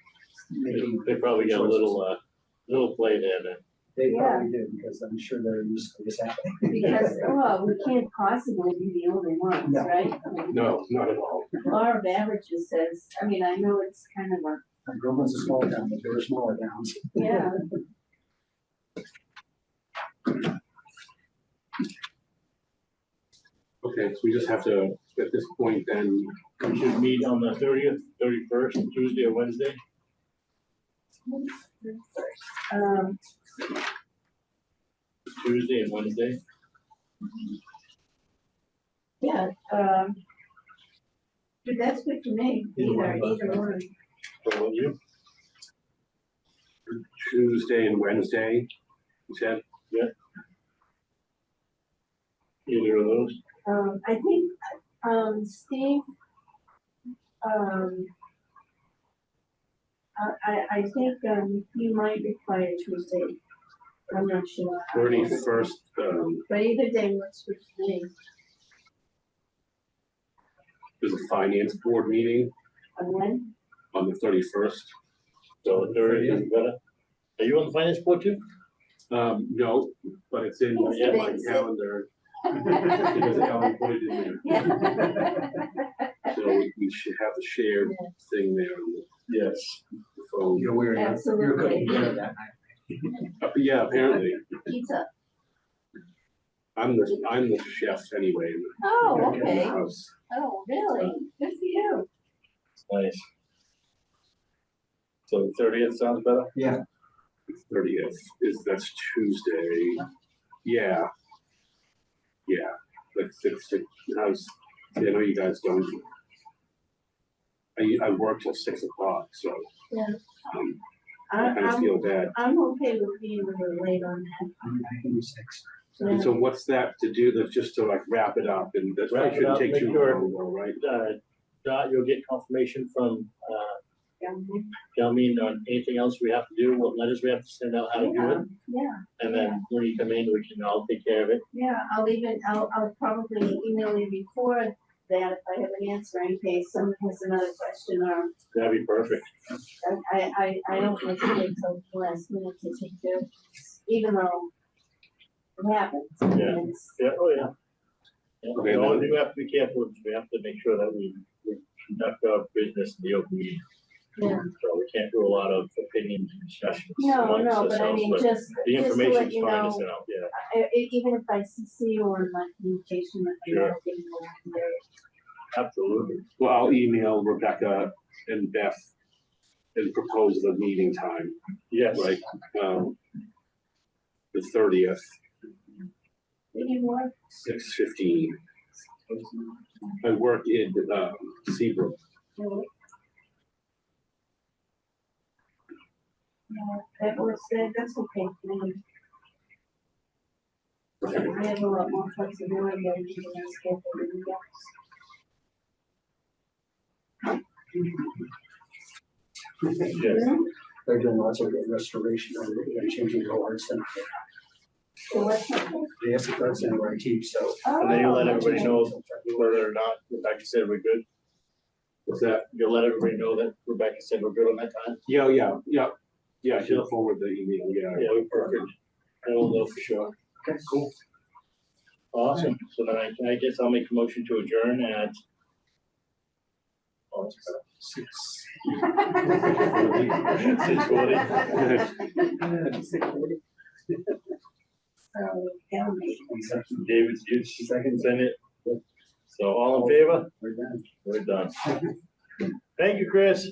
Speaker 1: making.
Speaker 3: They probably got a little play there then.
Speaker 1: They
Speaker 2: Yeah.
Speaker 1: probably do, because I'm sure they're used to this happening.
Speaker 2: because, well, we can't possibly be the only ones,
Speaker 1: No.
Speaker 2: right? I mean,
Speaker 5: No, not at all.
Speaker 2: law of averages says, I mean, I know it's kind of a,
Speaker 1: Groveland's a small town, but there are smaller towns.
Speaker 2: yeah,
Speaker 5: Okay, so we just have to, at this point then,
Speaker 3: We should meet on the 30th, 31st, Tuesday or Wednesday.
Speaker 2: um,
Speaker 3: Tuesday and Wednesday.
Speaker 2: yeah, but that's good for me, either one.
Speaker 3: So will you?
Speaker 5: Tuesday and Wednesday, you said?
Speaker 3: Either of those.
Speaker 2: I think, Steve, I think, you might require Tuesday. I'm not sure.
Speaker 5: 31st,
Speaker 2: But either day works for me.
Speaker 5: there's a finance board meeting
Speaker 2: And when?
Speaker 5: on the 31st.
Speaker 3: So the 30th is better. Are you on the finance board too?
Speaker 5: No, but it's in my calendar, because Ellen put it in
Speaker 2: Yeah.
Speaker 5: there. So we should have the shared thing there on
Speaker 3: Yes.
Speaker 5: the phone.
Speaker 1: You're weird. You're
Speaker 2: Absolutely.
Speaker 1: cooking dinner that night.
Speaker 5: Yeah, apparently,
Speaker 2: Pizza.
Speaker 5: I'm the chef anyway in
Speaker 2: Oh,
Speaker 5: the
Speaker 2: okay.
Speaker 5: house.
Speaker 2: Oh, really? Good for you.
Speaker 3: Nice. So the 30th sounds better?
Speaker 1: Yeah,
Speaker 5: 30th that's Tuesday. Yeah. Yeah, I know you guys don't. I work till 6 o'clock, so.
Speaker 2: Yeah.
Speaker 5: I kind of feel bad.
Speaker 2: I'm okay with being a little late on that.
Speaker 1: I can do 6.
Speaker 5: And so what's that to do, that's just to like wrap it up, and that
Speaker 3: Wrap it
Speaker 5: shouldn't
Speaker 3: up,
Speaker 5: take
Speaker 3: make
Speaker 5: too
Speaker 3: sure-
Speaker 5: long, though, right?
Speaker 3: Dot, you'll get confirmation from, Tell me on anything else we have to do, what letters we have to send out, how to do it,
Speaker 2: Yeah,
Speaker 3: and then when you come in, we can all take care of it.
Speaker 2: yeah, I'll probably email you before that if I have an answer in case someone has another question or
Speaker 3: That'd be perfect.
Speaker 2: I don't like to wait till the last minute to take care, even though it happens.
Speaker 3: Yeah.
Speaker 2: It's-
Speaker 3: Yeah, oh, yeah. Yeah,
Speaker 5: Okay,
Speaker 3: the only thing we have to be careful is we have to make sure that we conduct our business in the open meeting.
Speaker 2: Yeah.
Speaker 3: So we can't do a lot of opinions and discussions.
Speaker 2: No,
Speaker 3: amongst
Speaker 2: but I
Speaker 3: ourselves,
Speaker 2: mean,
Speaker 3: but
Speaker 2: just
Speaker 3: the
Speaker 2: to let
Speaker 3: information's
Speaker 2: you
Speaker 3: fine to
Speaker 2: know,
Speaker 3: send out, yeah,
Speaker 2: even if I CC you or my communication with you,
Speaker 3: Sure.
Speaker 2: I'll give you the-
Speaker 3: absolutely.
Speaker 5: Well, I'll email Rebecca and Beth and propose the meeting time,
Speaker 3: Yes.
Speaker 5: like, the 30th,
Speaker 2: Any more?
Speaker 5: 6:15. I work in, Seabrook.
Speaker 2: No, that was, that's okay. I have a lot more flexibility than you can schedule than you
Speaker 3: Yes.
Speaker 1: They're doing lots of restoration and changing colors and
Speaker 2: So what's that?
Speaker 1: the that's in where I teach, so.
Speaker 3: And then you let everybody
Speaker 2: okay.
Speaker 3: know whether or not Rebecca said we're good.
Speaker 5: What's that?
Speaker 3: You'll let everybody know that Rebecca said we're good on that time.
Speaker 5: Yeah, she'll forward the email,
Speaker 3: Yeah, we're perfect. I will know for sure.
Speaker 1: Okay, cool.
Speaker 3: Awesome. So then I guess I'll make a motion to adjourn at. Oh, it's about 6:40.
Speaker 2: Tell me.
Speaker 3: David's huge second Senate. So all in favor?
Speaker 1: We're done.
Speaker 3: We're done. Thank you, Chris.